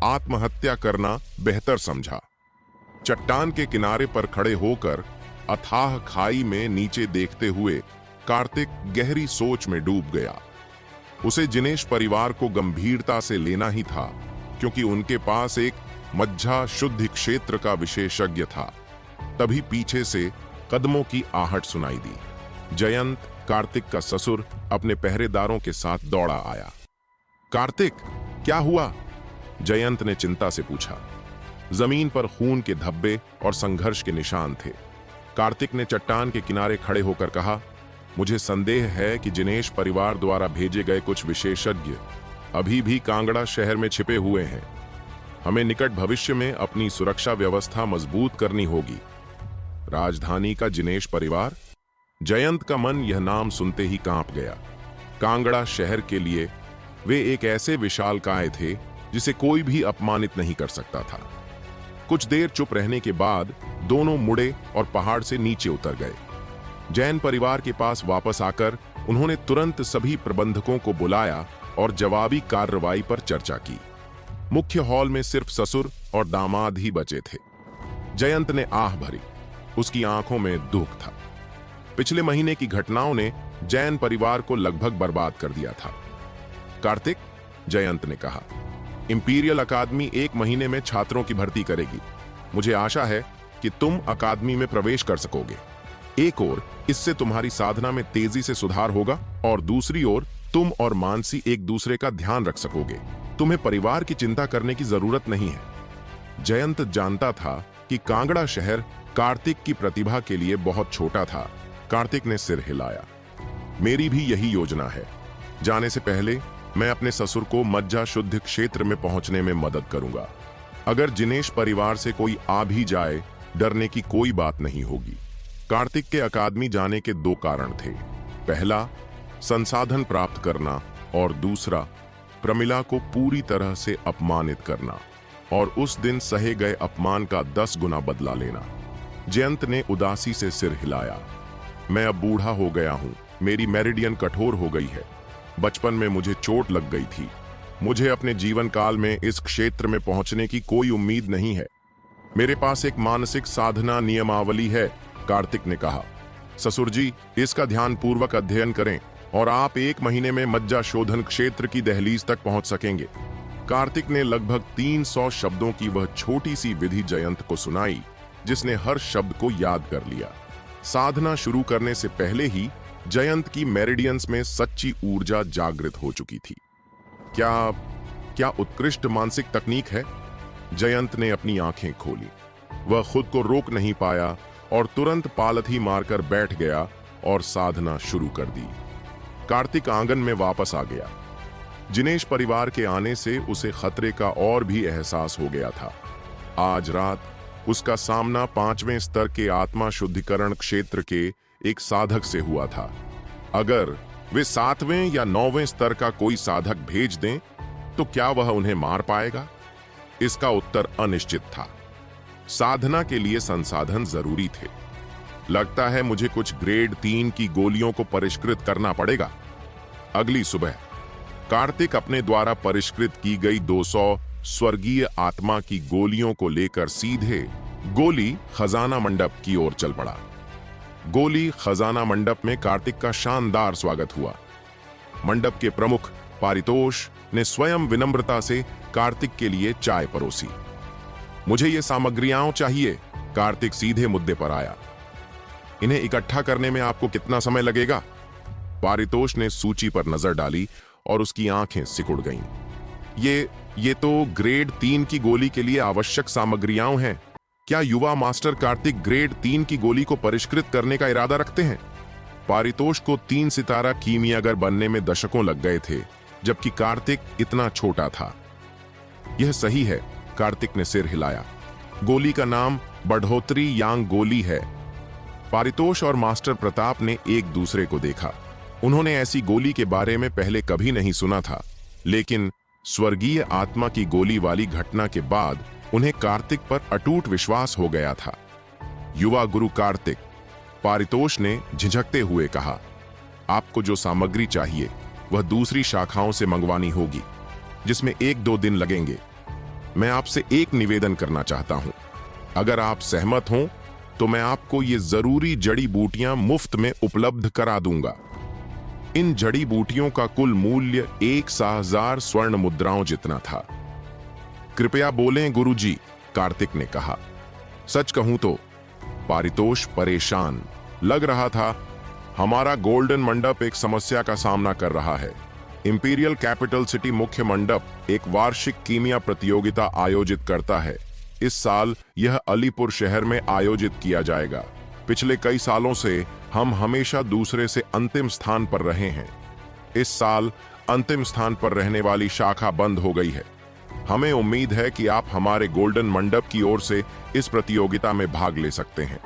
आत्महत्या करना बेहतर समझा। चट्टान के किनारे पर खड़े होकर अथाह खाई में नीचे देखते हुए कार्तिक गहरी सोच में डूब गया। उसे जिनेश परिवार को गंभीरता से लेना ही था, क्योंकि उनके पास एक मज्झा शुद्धि क्षेत्र का विशेषज्ञ था। तभी पीछे से कदमों की आहट सुनाई दी। जयंत, कार्तिक का ससुर, अपने पहरेदारों के साथ दौड़ा आया। कार्तिक, क्या हुआ? जयंत ने चिंता से पूछा। जमीन पर खून के धब्बे और संघर्ष के निशान थे। कार्तिक ने चट्टान के किनारे खड़े होकर कहा, मुझे संदेह है कि जिनेश परिवार द्वारा भेजे गए कुछ विशेषज्ञ अभी भी कांगड़ा शहर में छिपे हुए हैं। हमें निकट भविष्य में अपनी सुरक्षा व्यवस्था मजबूत करनी होगी। राजधानी का जिनेश परिवार? जयंत का मन यह नाम सुनते ही कांप गया। कांगड़ा शहर के लिए वे एक ऐसे विशालकाय थे जिसे कोई भी अपमानित नहीं कर सकता था। कुछ देर चुप रहने के बाद दोनों मुड़े और पहाड़ से नीचे उतर गए। जैन परिवार के पास वापस आकर उन्होंने तुरंत सभी प्रबंधकों को बुलाया और जवाबी कार्रवाई पर चर्चा की। मुख्य हॉल में सिर्फ ससुर और दामाद ही बचे थे। जयंत ने आह भरी। उसकी आंखों में दुख था। पिछले महीने की घटनाओं ने जैन परिवार को लगभग बर्बाद कर दिया था। कार्तिक, जयंत ने कहा, इंपीरियल अकादमी 1 महीने में छात्रों की भर्ती करेगी। मुझे आशा है कि तुम अकादमी में प्रवेश कर सकोगे। एक ओर इससे तुम्हारी साधना में तेजी से सुधार होगा और दूसरी ओर तुम और मानसी एक दूसरे का ध्यान रख सकोगे। तुम्हें परिवार की चिंता करने की जरूरत नहीं है। जयंत जानता था कि कांगड़ा शहर कार्तिक की प्रतिभा के लिए बहुत छोटा था। कार्तिक ने सिर हिलाया। मेरी भी यही योजना है। जाने से पहले मैं अपने ससुर को मज्जा शुद्ध क्षेत्र में पहुंचने में मदद करूंगा। अगर जिनेश परिवार से कोई आ भी जाए, डरने की कोई बात नहीं होगी। कार्तिक के अकादमी जाने के 2 कारण थे। पहला, संसाधन प्राप्त करना और दूसरा, प्रमिला को पूरी तरह से अपमानित करना और उस दिन सहे गए अपमान का 10 गुना बदला लेना। जयंत ने उदासी से सिर हिलाया। मैं अब बूढ़ा हो गया हूं। मेरी मेरिडियन कठोर हो गई है। बचपन में मुझे चोट लग गई थी। मुझे अपने जीवन काल में इस क्षेत्र में पहुंचने की कोई उम्मीद नहीं है। मेरे पास एक मानसिक साधना नियमावली है, कार्तिक ने कहा। ससुर जी, इसका ध्यानपूर्वक अध्ययन करें और आप 1 महीने में मज्जा शोधन क्षेत्र की दहलीज तक पहुंच सकेंगे। कार्तिक ने लगभग 300 शब्दों की वह छोटी सी विधि जयंत को सुनाई, जिसने हर शब्द को याद कर लिया। साधना शुरू करने से पहले ही जयंत की मेरिडियंस में सच्ची ऊर्जा जागृत हो चुकी थी। क्या उत्कृष्ट मानसिक तकनीक है? जयंत ने अपनी आंखें खोली। वह खुद को रोक नहीं पाया और तुरंत पालथी मारकर बैठ गया और साधना शुरू कर दी। कार्तिक आंगन में वापस आ गया। जिनेश परिवार के आने से उसे खतरे का और भी एहसास हो गया था। आज रात उसका सामना 5वें स्तर के आत्मा शुद्धिकरण क्षेत्र के एक साधक से हुआ था। अगर वे 7वें या 9वें स्तर का कोई साधक भेज दें, तो क्या वह उन्हें मार पाएगा? इसका उत्तर अनिश्चित था। साधना के लिए संसाधन जरूरी थे। लगता है मुझे कुछ ग्रेड 3 की गोलियों को परिष्कृत करना पड़ेगा। अगली सुबह कार्तिक अपने द्वारा परिष्कृत की गई 200 स्वर्गीय आत्मा की गोलियों को लेकर सीधे गोली खजाना मंडप की ओर चल पड़ा। गोली खजाना मंडप में कार्तिक का शानदार स्वागत हुआ। मंडप के प्रमुख पारितोष ने स्वयं विनम्रता से कार्तिक के लिए चाय परोसी। मुझे ये सामग्रियां चाहिए। कार्तिक सीधे मुद्दे पर आया। इन्हें इकट्ठा करने में आपको कितना समय लगेगा? पारितोष ने सूची पर नजर डाली और उसकी आंखें सिकुड़ गईं। ये तो ग्रेड 3 की गोली के लिए आवश्यक सामग्रियां हैं। क्या युवा मास्टर कार्तिक ग्रेड 3 की गोली को परिष्कृत करने का इरादा रखते हैं? पारितोष को 3 सितारा कीमियागर बनने में दशकों लग गए थे, जबकि कार्तिक इतना छोटा था। यह सही है, कार्तिक ने सिर हिलाया। गोली का नाम बढ़ोतरी यांग गोली है। पारितोष और मास्टर प्रताप ने एक दूसरे को देखा। उन्होंने ऐसी गोली के बारे में पहले कभी नहीं सुना था, लेकिन स्वर्गीय आत्मा की गोली वाली घटना के बाद उन्हें कार्तिक पर अटूट विश्वास हो गया था। युवा गुरु कार्तिक, पारितोष ने झिझकते हुए कहा, आपको जो सामग्री चाहिए वह दूसरी शाखाओं से मंगवानी होगी, जिसमें 1-2 दिन लगेंगे। मैं आपसे एक निवेदन करना चाहता हूं। अगर आप सहमत हों तो मैं आपको ये जरूरी जड़ी बूटियां मुफ्त में उपलब्ध करा दूंगा। इन जड़ी बूटियों का कुल मूल्य 1,000 स्वर्ण मुद्राओं जितना था। कृपया बोलें गुरुजी, कार्तिक ने कहा। सच कहूं तो पारितोष परेशान लग रहा था। हमारा गोल्डन मंडप एक समस्या का सामना कर रहा है। इंपीरियल कैपिटल सिटी मुख्य मंडप एक वार्षिक कीमिया प्रतियोगिता आयोजित करता है। इस साल यह अलीपुर शहर में आयोजित किया जाएगा। पिछले कई सालों से हम हमेशा दूसरे से अंतिम स्थान पर रहे हैं। इस साल अंतिम स्थान पर रहने वाली शाखा बंद हो गई है। हमें उम्मीद है कि आप हमारे गोल्डन मंडप की ओर से इस प्रतियोगिता में भाग ले सकते हैं।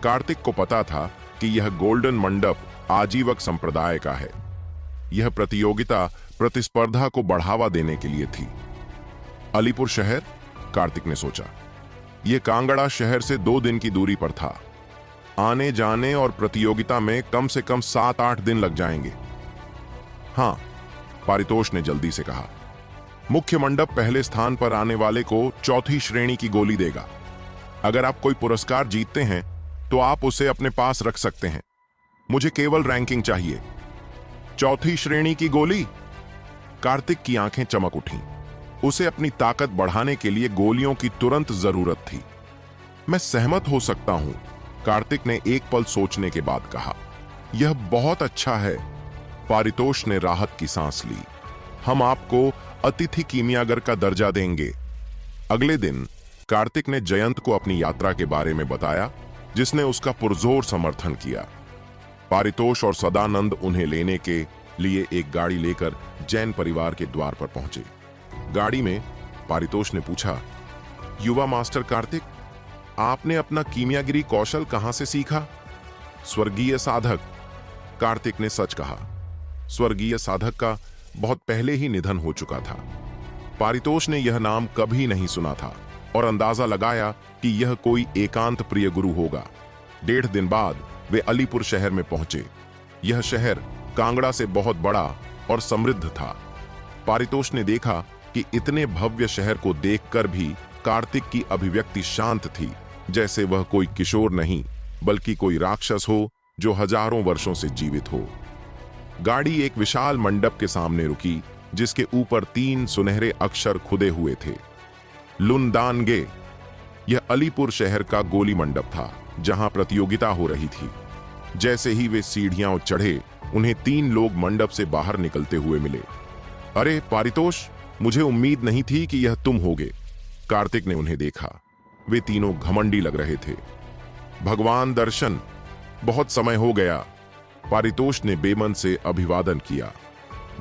कार्तिक को पता था कि यह गोल्डन मंडप आजीवक संप्रदाय का है। यह प्रतियोगिता प्रतिस्पर्धा को बढ़ावा देने के लिए थी। अलीपुर शहर, कार्तिक ने सोचा। यह कांगड़ा शहर से 2 दिन की दूरी पर था। आने जाने और प्रतियोगिता में कम से कम 7-8 दिन लग जाएंगे। हां, पारितोष ने जल्दी से कहा। मुख्य मंडप पहले स्थान पर आने वाले को 4थी श्रेणी की गोली देगा। अगर आप कोई पुरस्कार जीतते हैं तो आप उसे अपने पास रख सकते हैं। मुझे केवल रैंकिंग चाहिए। 4थी श्रेणी की गोली? कार्तिक की आंखें चमक उठीं। उसे अपनी ताकत बढ़ाने के लिए गोलियों की तुरंत जरूरत थी। मैं सहमत हो सकता हूं, कार्तिक ने एक पल सोचने के बाद कहा। यह बहुत अच्छा है। पारितोष ने राहत की सांस ली। हम आपको अतिथि कीमियागर का दर्जा देंगे। अगले दिन कार्तिक ने जयंत को अपनी यात्रा के बारे में बताया, जिसने उसका पुरजोर समर्थन किया। पारितोष और सदानंद उन्हें लेने के लिए एक गाड़ी लेकर जैन परिवार के द्वार पर पहुंचे। गाड़ी में पारितोष ने पूछा, युवा मास्टर कार्तिक, आपने अपना कीमियागिरी कौशल कहां से सीखा? स्वर्गीय साधक, कार्तिक ने सच कहा। स्वर्गीय साधक का बहुत पहले ही निधन हो चुका था। पारितोष ने यह नाम कभी नहीं सुना था और अंदाजा लगाया कि यह कोई एकांत प्रिय गुरु होगा। 1.5 दिन बाद वे अलीपुर शहर में पहुंचे। यह शहर कांगड़ा से बहुत बड़ा और समृद्ध था। पारितोष ने देखा कि इतने भव्य शहर को देखकर भी कार्तिक की अभिव्यक्ति शांत थी, जैसे वह कोई किशोर नहीं बल्कि कोई राक्षस हो जो हजारों वर्षों से जीवित हो। गाड़ी एक विशाल मंडप के सामने रुकी, जिसके ऊपर 3 सुनहरे अक्षर खुदे हुए थे, लुनदानगे। यह अलीपुर शहर का गोली मंडप था, जहां प्रतियोगिता हो रही थी। जैसे ही वे सीढ़ियां चढ़े, उन्हें 3 लोग मंडप से बाहर निकलते हुए मिले। अरे पारितोष, मुझे उम्मीद नहीं थी कि यह तुम होगे। कार्तिक ने उन्हें देखा। वे तीनों घमंडी लग रहे थे। भगवान दर्शन, बहुत समय हो गया। पारितोष ने बेमन से अभिवादन किया।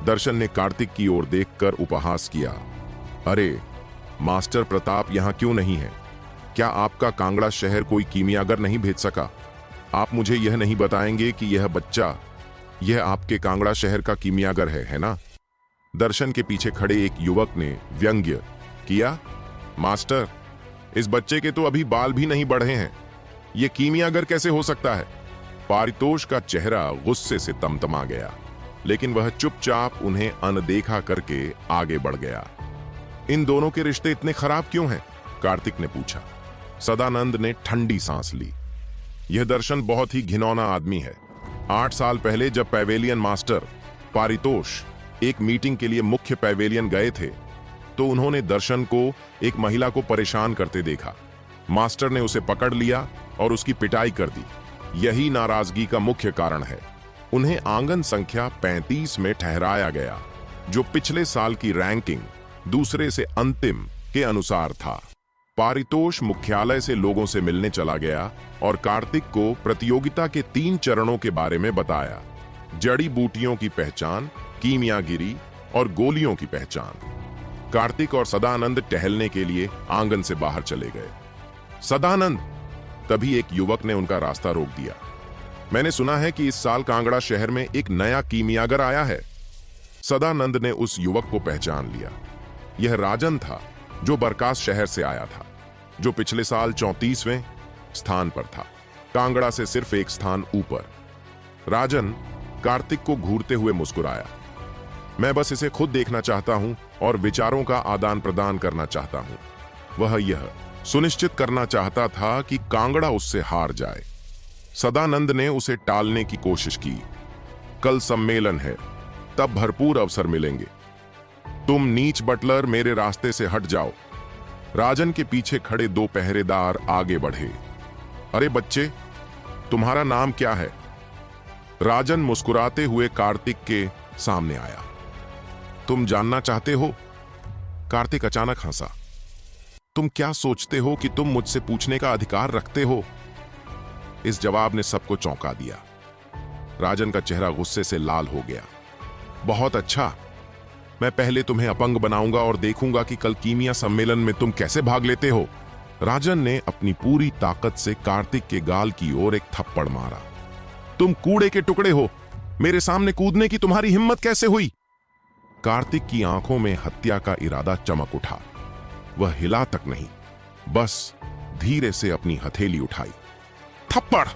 दर्शन ने कार्तिक की ओर देखकर उपहास किया। अरे मास्टर प्रताप यहां क्यों नहीं है? क्या आपका कांगड़ा शहर कोई कीमियागर नहीं भेज सका? आप मुझे यह नहीं बताएंगे कि यह बच्चा, यह आपके कांगड़ा शहर का कीमियागर है ना? दर्शन के पीछे खड़े एक युवक ने व्यंग्य किया। मास्टर, इस बच्चे के तो अभी बाल भी नहीं बढ़े हैं। यह कीमियागर कैसे हो सकता है? पारितोष का चेहरा गुस्से से तमतमा गया, लेकिन वह चुपचाप उन्हें अनदेखा करके आगे बढ़ गया। इन दोनों के रिश्ते इतने खराब क्यों हैं? कार्तिक ने पूछा। सदानंद ने ठंडी सांस ली। यह दर्शन बहुत ही घिनौना आदमी है। 8 साल पहले जब पैवेलियन मास्टर पारितोष एक मीटिंग के लिए मुख्य पैवेलियन गए थे, तो उन्होंने दर्शन को एक महिला को परेशान करते देखा। मास्टर ने उसे पकड़ लिया और उसकी पिटाई कर दी। यही नाराजगी का मुख्य कारण है। उन्हें आंगन संख्या 35 में ठहराया गया, जो पिछले साल की रैंकिंग दूसरे से अंतिम के अनुसार था। पारितोष मुख्यालय से लोगों से मिलने चला गया और कार्तिक को प्रतियोगिता के 3 चरणों के बारे में बताया: जड़ी बूटियों की पहचान, कीमियागिरी और गोलियों की पहचान। कार्तिक और सदानंद टहलने के लिए आंगन से बाहर चले गए। सदानंद, तभी एक युवक ने उनका रास्ता रोक दिया। मैंने सुना है कि इस साल कांगड़ा शहर में एक नया कीमियागर आया है। सदानंद ने उस युवक को पहचान लिया। यह राजन था, जो बरकास शहर से आया था, जो पिछले साल 34वें स्थान पर था, कांगड़ा से सिर्फ एक स्थान ऊपर। राजन कार्तिक को घूरते हुए मुस्कुराया। मैं बस इसे खुद देखना चाहता हूं और विचारों का आदान प्रदान करना चाहता हूं। वह यह सुनिश्चित करना चाहता था कि कांगड़ा उससे हार जाए। सदानंद ने उसे टालने की कोशिश की। कल सम्मेलन है, तब भरपूर अवसर मिलेंगे। तुम नीच बटलर, मेरे रास्ते से हट जाओ। राजन के पीछे खड़े 2 पहरेदार आगे बढ़े। अरे बच्चे, तुम्हारा नाम क्या है? राजन मुस्कुराते हुए कार्तिक के सामने आया। तुम जानना चाहते हो? कार्तिक अचानक हंसा। तुम क्या सोचते हो कि तुम मुझसे पूछने का अधिकार रखते हो? इस जवाब ने सबको चौंका दिया। राजन का चेहरा गुस्से से लाल हो गया। बहुत अच्छा, मैं पहले तुम्हें अपंग बनाऊंगा और देखूंगा कि कल कीमिया सम्मेलन में तुम कैसे भाग लेते हो। राजन ने अपनी पूरी ताकत से कार्तिक के गाल की ओर एक थप्पड़ मारा। तुम कूड़े के टुकड़े हो, मेरे सामने कूदने की तुम्हारी हिम्मत कैसे हुई? कार्तिक की आंखों में हत्या का इरादा चमक उठा। वह हिला तक नहीं, बस धीरे से अपनी हथेली उठाई। थप्पड़!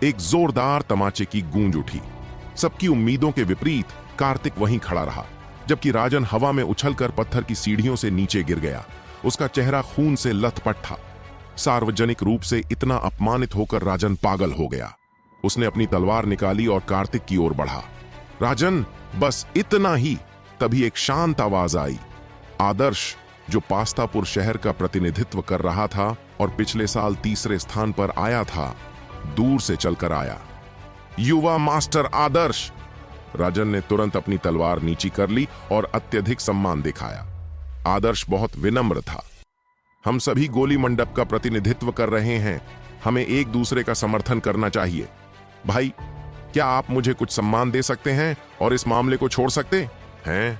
एक जोरदार तमाचे की गूंज उठी। सबकी उम्मीदों के विपरीत कार्तिक वहीं खड़ा रहा, जबकि राजन हवा में उछलकर पत्थर की सीढ़ियों से नीचे गिर गया। उसका चेहरा खून से लथपथ था। सार्वजनिक रूप से इतना अपमानित होकर राजन पागल हो गया। उसने अपनी तलवार निकाली और कार्तिक की ओर बढ़ा। राजन, बस इतना ही। तभी एक शांत आवाज आई। आदर्श, जो पास्तापुर शहर का प्रतिनिधित्व कर रहा था और पिछले साल 3रे स्थान पर आया था, दूर से चलकर आया। युवा मास्टर आदर्श! राजन ने तुरंत अपनी तलवार नीची कर ली और अत्यधिक सम्मान दिखाया। आदर्श बहुत विनम्र था। हम सभी गोली मंडप का प्रतिनिधित्व कर रहे हैं, हमें एक दूसरे का समर्थन करना चाहिए। भाई, क्या आप मुझे कुछ सम्मान दे सकते हैं और इस मामले को छोड़ सकते हैं?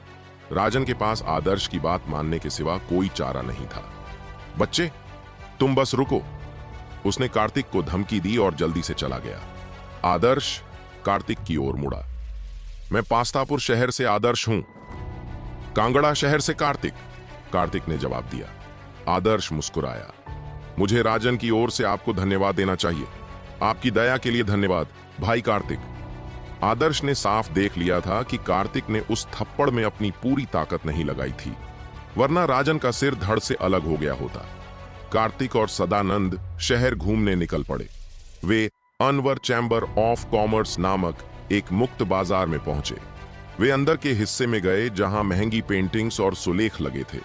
राजन के पास आदर्श की बात मानने के सिवा कोई चारा नहीं था। बच्चे, तुम बस रुको। उसने कार्तिक को धमकी दी और जल्दी से चला गया। आदर्श कार्तिक की ओर मुड़ा। मैं पास्तापुर शहर से आदर्श हूं। कांगड़ा शहर से कार्तिक, कार्तिक ने जवाब दिया। आदर्श मुस्कुराया। मुझे राजन की ओर से आपको धन्यवाद देना चाहिए। आपकी दया के लिए धन्यवाद, भाई कार्तिक। आदर्श ने साफ देख लिया था कि कार्तिक ने उस थप्पड़ में अपनी पूरी ताकत नहीं लगाई थी, वरना राजन का सिर धड़ से अलग हो गया होता। कार्तिक और सदानंद शहर घूमने निकल पड़े। वे अनवर चैम्बर ऑफ कॉमर्स नामक एक मुक्त बाजार में पहुंचे। वे अंदर के हिस्से में गए जहां महंगी पेंटिंग्स और सुलेख लगे थे।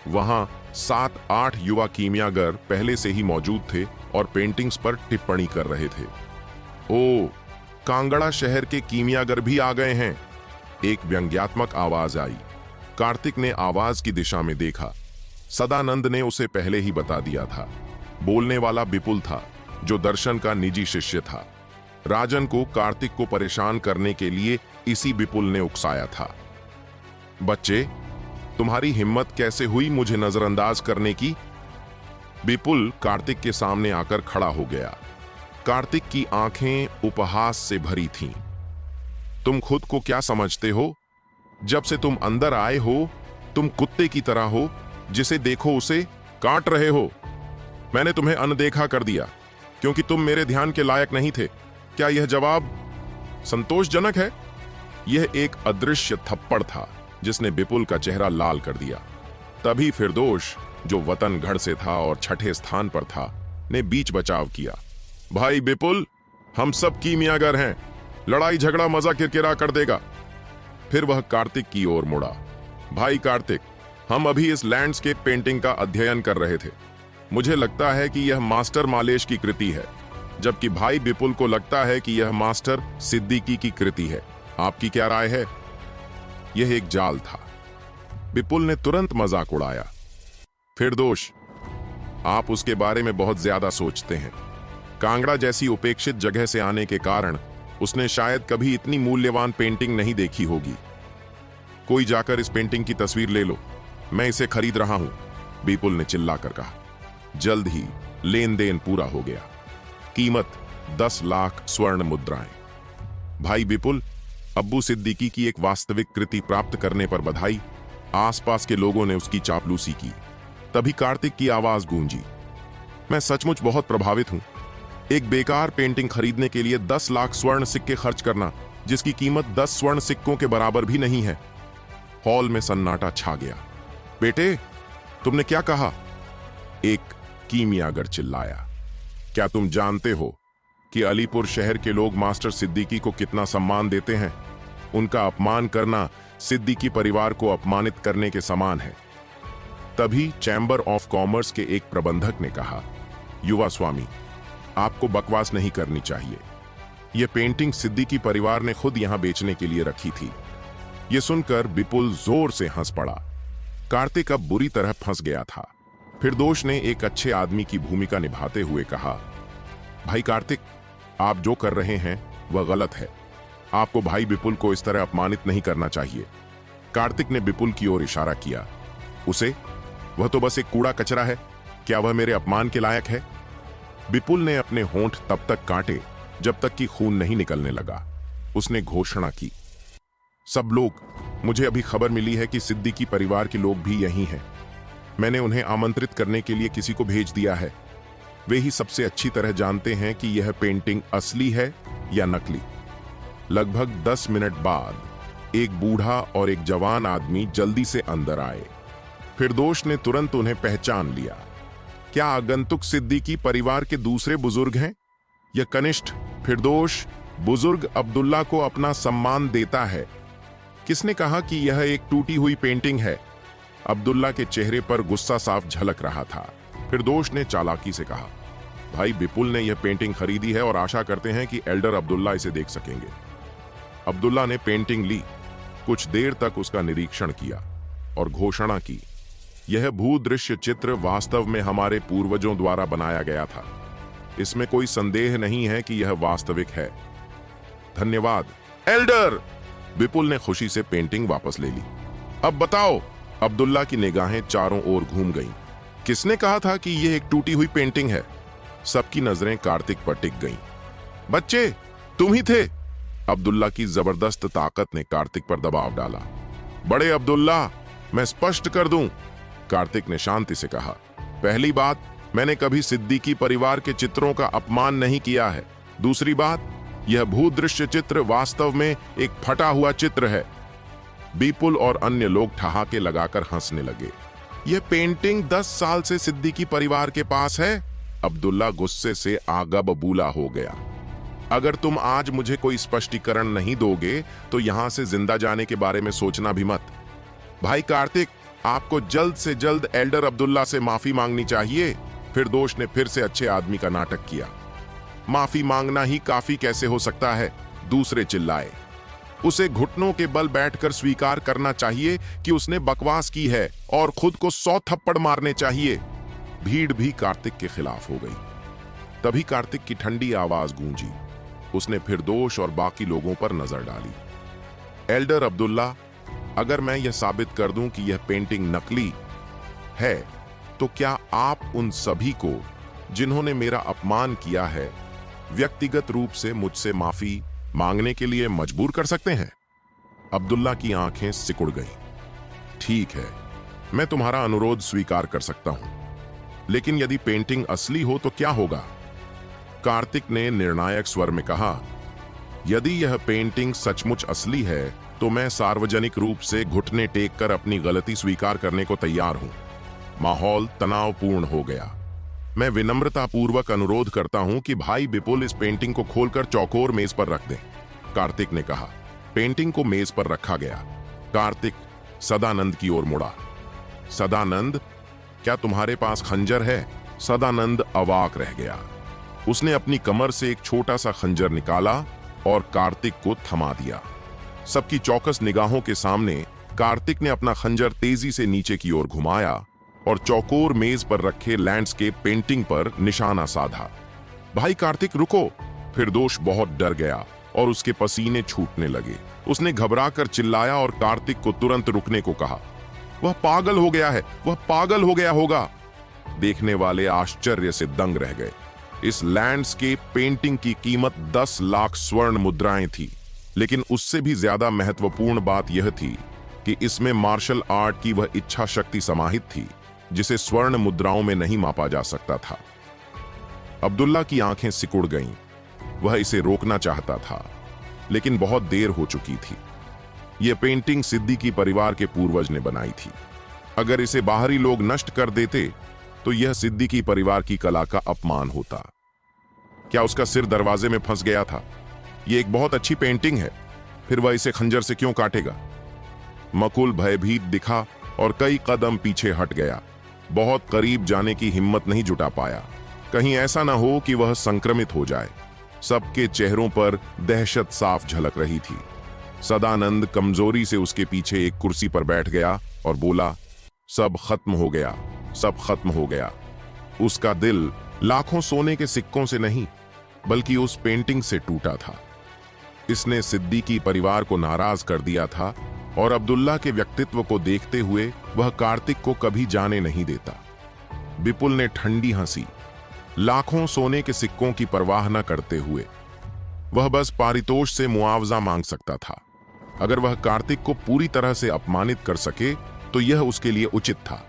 वहां 7-8 युवा कीमियागर पहले से ही मौजूद थे और पेंटिंग्स पर टिप्पणी कर रहे थे। ओ, कांगड़ा शहर के कीमियागर भी आ गए हैं, एक व्यंग्यात्मक आवाज आई। कार्तिक ने आवाज की दिशा में देखा। सदानंद ने उसे पहले ही बता दिया था। बोलने वाला विपुल था, जो दर्शन का निजी शिष्य था। राजन को कार्तिक को परेशान करने के लिए इसी विपुल ने उकसाया था। बच्चे, तुम्हारी हिम्मत कैसे हुई मुझे नजरअंदाज करने की? विपुल कार्तिक के सामने आकर खड़ा हो गया। कार्तिक की आंखें उपहास से भरी थीं। तुम खुद को क्या समझते हो? जब से तुम अंदर आए हो, तुम कुत्ते की तरह हो, जिसे देखो उसे काट रहे हो। मैंने तुम्हें अनदेखा कर दिया क्योंकि तुम मेरे ध्यान के लायक नहीं थे। क्या यह जवाब संतोषजनक है? यह एक अदृश्य थप्पड़ था जिसने विपुल का चेहरा लाल कर दिया। तभी फिरदोश, जो वतनगढ़ से था और 6ठे स्थान पर था, ने बीच बचाव किया। भाई विपुल, हम सब कीमियागर हैं, लड़ाई झगड़ा मजा किरकिरा कर देगा। फिर वह कार्तिक की ओर मुड़ा। भाई कार्तिक, हम अभी इस लैंडस्केप पेंटिंग का अध्ययन कर रहे थे। मुझे लगता है कि यह मास्टर मालेश की कृति है। जबकि भाई विपुल को लगता है कि यह मास्टर सिद्दीकी की कृति है। आपकी क्या राय है? यह एक जाल था। विपुल ने तुरंत मजाक उड़ाया। फिरदौस, आप उसके बारे में बहुत ज्यादा सोचते हैं। कांगड़ा जैसी उपेक्षित जगह से आने के कारण उसने शायद कभी इतनी मूल्यवान पेंटिंग नहीं देखी होगी। कोई जाकर इस पेंटिंग की तस्वीर ले लो, मैं इसे खरीद रहा हूं, विपुल ने चिल्लाकर कहा। जल्द ही लेन देन पूरा हो गया। कीमत 10 लाख स्वर्ण मुद्राएं। भाई विपुल, अब्बू सिद्दीकी की एक वास्तविक कृति प्राप्त करने पर बधाई। आसपास के लोगों ने उसकी चापलूसी की। तभी कार्तिक की आवाज गूंजी। मैं सचमुच बहुत प्रभावित हूं। एक बेकार पेंटिंग खरीदने के लिए 10 लाख स्वर्ण सिक्के खर्च करना, जिसकी कीमत 10 स्वर्ण सिक्कों के बराबर भी नहीं है। हॉल में सन्नाटा छा गया। बेटे, तुमने क्या कहा? एक कीमियागर चिल्लाया। क्या तुम जानते हो कि अलीपुर शहर के लोग मास्टर सिद्दीकी को कितना सम्मान देते हैं? उनका अपमान करना सिद्दीकी परिवार को अपमानित करने के समान है। तभी चैंबर ऑफ कॉमर्स के एक प्रबंधक ने कहा, युवा स्वामी, आपको बकवास नहीं करनी चाहिए। यह पेंटिंग सिद्दीकी परिवार ने खुद यहां बेचने के लिए रखी थी। यह सुनकर विपुल जोर से हंस पड़ा। कार्तिक अब बुरी तरह फंस गया था। फिरदौस ने एक अच्छे आदमी की भूमिका निभाते हुए कहा, भाई कार्तिक, आप जो कर रहे हैं वह गलत है। आपको भाई विपुल को इस तरह अपमानित नहीं करना चाहिए। कार्तिक ने विपुल की ओर इशारा किया। उसे? वह तो बस एक कूड़ा कचरा है। क्या वह मेरे अपमान के लायक है? विपुल ने अपने होंठ तब तक काटे जब तक कि खून नहीं निकलने लगा। उसने घोषणा की, सब लोग, मुझे अभी खबर मिली है कि सिद्दीकी परिवार के लोग भी यहीं हैं। मैंने उन्हें आमंत्रित करने के लिए किसी को भेज दिया है। वे ही सबसे अच्छी तरह जानते हैं कि यह पेंटिंग असली है या नकली। लगभग 10 मिनट बाद एक बूढ़ा और एक जवान आदमी जल्दी से अंदर आए। फिरदौस ने तुरंत उन्हें पहचान लिया। क्या आगंतुक सिद्दीकी परिवार के दूसरे बुजुर्ग हैं? यह कनिष्ठ फिरदौस बुजुर्ग अब्दुल्ला को अपना सम्मान देता है। किसने कहा कि यह एक टूटी हुई पेंटिंग है? अब्दुल्ला के चेहरे पर गुस्सा साफ झलक रहा था। फिरदौस ने चालाकी से कहा, भाई विपुल ने यह पेंटिंग खरीदी है और आशा करते हैं कि एल्डर अब्दुल्ला इसे देख सकेंगे। अब्दुल्ला ने पेंटिंग ली, कुछ देर तक उसका निरीक्षण किया और घोषणा की, यह भूदृश्य चित्र वास्तव में हमारे पूर्वजों द्वारा बनाया गया था। इसमें कोई संदेह नहीं है कि यह वास्तविक है। धन्यवाद एल्डर। विपुल ने खुशी से पेंटिंग वापस ले ली। अब बताओ। अब्दुल्ला की निगाहें चारों ओर घूम गईं। किसने कहा था कि यह एक टूटी हुई पेंटिंग है? सबकी नजरें कार्तिक पर टिक गईं। बच्चे, तुम ही थे। अब्दुल्ला की जबरदस्त ताकत ने कार्तिक पर दबाव डाला। बड़े अब्दुल्ला, मैं स्पष्ट कर दूं, कार्तिक ने शांति से कहा। पहली बात, मैंने कभी सिद्दीकी परिवार के चित्रों का अपमान नहीं किया है। दूसरी बात, यह भूदृश्य चित्र वास्तव में एक फटा हुआ चित्र है। विपुल और अन्य लोग ठहाके लगाकर हंसने लगे। यह पेंटिंग 10 साल से सिद्दीकी परिवार के पास है। अब्दुल्ला गुस्से से आगा बबूला हो गया। अगर तुम आज मुझे कोई स्पष्टीकरण नहीं दोगे तो यहां से जिंदा जाने के बारे में सोचना भी मत। भाई कार्तिक, आपको जल्द से जल्द एल्डर अब्दुल्ला से माफी मांगनी चाहिए। फिरदौस ने फिर से अच्छे आदमी का नाटक किया। माफी मांगना ही काफी कैसे हो सकता है? दूसरे चिल्लाए। उसे घुटनों के बल बैठकर स्वीकार करना चाहिए कि उसने बकवास की है और खुद को 100 थप्पड़ मारने चाहिए। भीड़ भी कार्तिक के खिलाफ हो गई। तभी कार्तिक की ठंडी आवाज गूंजी। उसने फिरदौस और बाकी लोगों पर नजर डाली। एल्डर अब्दुल्ला, अगर मैं यह साबित कर दूं कि यह पेंटिंग नकली है, तो क्या आप उन सभी को जिन्होंने मेरा अपमान किया है व्यक्तिगत रूप से मुझसे माफी मांगने के लिए मजबूर कर सकते हैं? अब्दुल्ला की आंखें सिकुड़ गईं। ठीक है, मैं तुम्हारा अनुरोध स्वीकार कर सकता हूं, लेकिन यदि पेंटिंग असली हो तो क्या होगा? कार्तिक ने निर्णायक स्वर में कहा, यदि यह पेंटिंग सचमुच असली है तो मैं सार्वजनिक रूप से घुटने टेक कर अपनी गलती स्वीकार करने को तैयार हूं। माहौल तनावपूर्ण हो गया। मैं विनम्रतापूर्वक अनुरोध करता हूं कि भाई विपुल इस पेंटिंग को खोलकर चौकोर मेज पर रख दें, कार्तिक ने कहा। पेंटिंग को मेज पर रखा गया। कार्तिक सदानंद की ओर मुड़ा। सदानंद, क्या तुम्हारे पास खंजर है? सदानंद अवाक रह गया। उसने अपनी कमर से एक छोटा सा खंजर निकाला और कार्तिक को थमा दिया। सबकी चौकस निगाहों के सामने कार्तिक ने अपना खंजर तेजी से नीचे की ओर घुमाया और चौकोर मेज पर रखे लैंडस्केप पेंटिंग पर निशाना साधा। भाई कार्तिक रुको! फिरदोश बहुत डर गया और उसके पसीने छूटने लगे। उसने घबराकर चिल्लाया और कार्तिक को तुरंत रुकने को कहा। वह पागल हो गया है, वह पागल हो गया होगा। देखने वाले आश्चर्य से दंग रह गए। इस लैंडस्केप पेंटिंग की कीमत 10 लाख स्वर्ण मुद्राएं थी, लेकिन उससे भी ज्यादा महत्वपूर्ण बात यह थी कि इसमें मार्शल आर्ट की वह इच्छा शक्ति समाहित थी जिसे स्वर्ण मुद्राओं में नहीं मापा जा सकता था। अब्दुल्ला की आंखें सिकुड़ गईं। वह इसे रोकना चाहता था, लेकिन बहुत देर हो चुकी थी। यह पेंटिंग सिद्दीकी परिवार के पूर्वज ने बनाई थी। अगर इसे बाहरी लोग नष्ट कर देते तो यह सिद्दीकी परिवार की कला का अपमान होता। क्या उसका सिर दरवाजे में फंस गया था? यह एक बहुत अच्छी पेंटिंग है, फिर वह इसे खंजर से क्यों काटेगा? मकुल भयभीत दिखा और कई कदम पीछे हट गया। बहुत करीब जाने की हिम्मत नहीं जुटा पाया, कहीं ऐसा ना हो कि वह संक्रमित हो जाए। सबके चेहरों पर दहशत साफ झलक रही थी। सदानंद कमजोरी से उसके पीछे एक कुर्सी पर बैठ गया और बोला, सब खत्म हो गया, सब खत्म हो गया। उसका दिल लाखों सोने के सिक्कों से नहीं, बल्कि उस पेंटिंग से टूटा था। इसने सिद्दीकी परिवार को नाराज कर दिया था और अब्दुल्ला के व्यक्तित्व को देखते हुए वह कार्तिक को कभी जाने नहीं देता। विपुल ने ठंडी हंसी, लाखों सोने के सिक्कों की परवाह न करते हुए। वह बस पारितोष से मुआवजा मांग सकता था। अगर वह कार्तिक को पूरी तरह से अपमानित कर सके तो यह उसके लिए उचित था।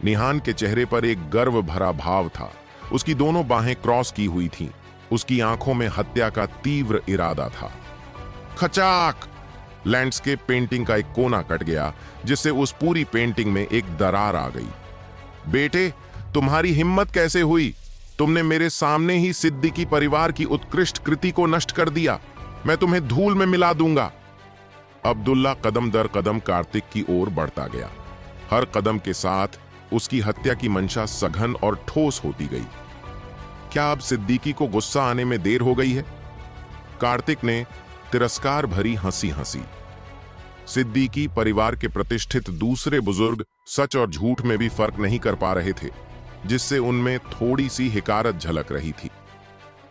निहान के चेहरे पर एक गर्व भरा भाव था। उसकी दोनों बाहें क्रॉस की हुई थीं। उसकी आंखों में हत्या का तीव्र इरादा था। खचाक! लैंडस्केप पेंटिंग का एक कोना कट गया, जिससे उस पूरी पेंटिंग में एक दरार आ गई। बेटे, तुम्हारी हिम्मत कैसे हुई? तुमने मेरे सामने ही सिद्दीकी परिवार की उत्कृष्ट कृति को नष्ट कर दिया। मैं तुम्हें धूल में मिला दूंगा। अब्दुल्ला कदम दर कदम कार्तिक की ओर बढ़ता गया। हर कदम के साथ उसकी हत्या की मंशा सघन और ठोस होती गई। क्या अब सिद्दीकी को गुस्सा आने में देर हो गई है? कार्तिक ने तिरस्कार भरी हंसी हंसी। सिद्दीकी परिवार के प्रतिष्ठित दूसरे बुजुर्ग सच और झूठ में भी फर्क नहीं कर पा रहे थे, जिससे उनमें थोड़ी सी हिकारत झलक रही थी।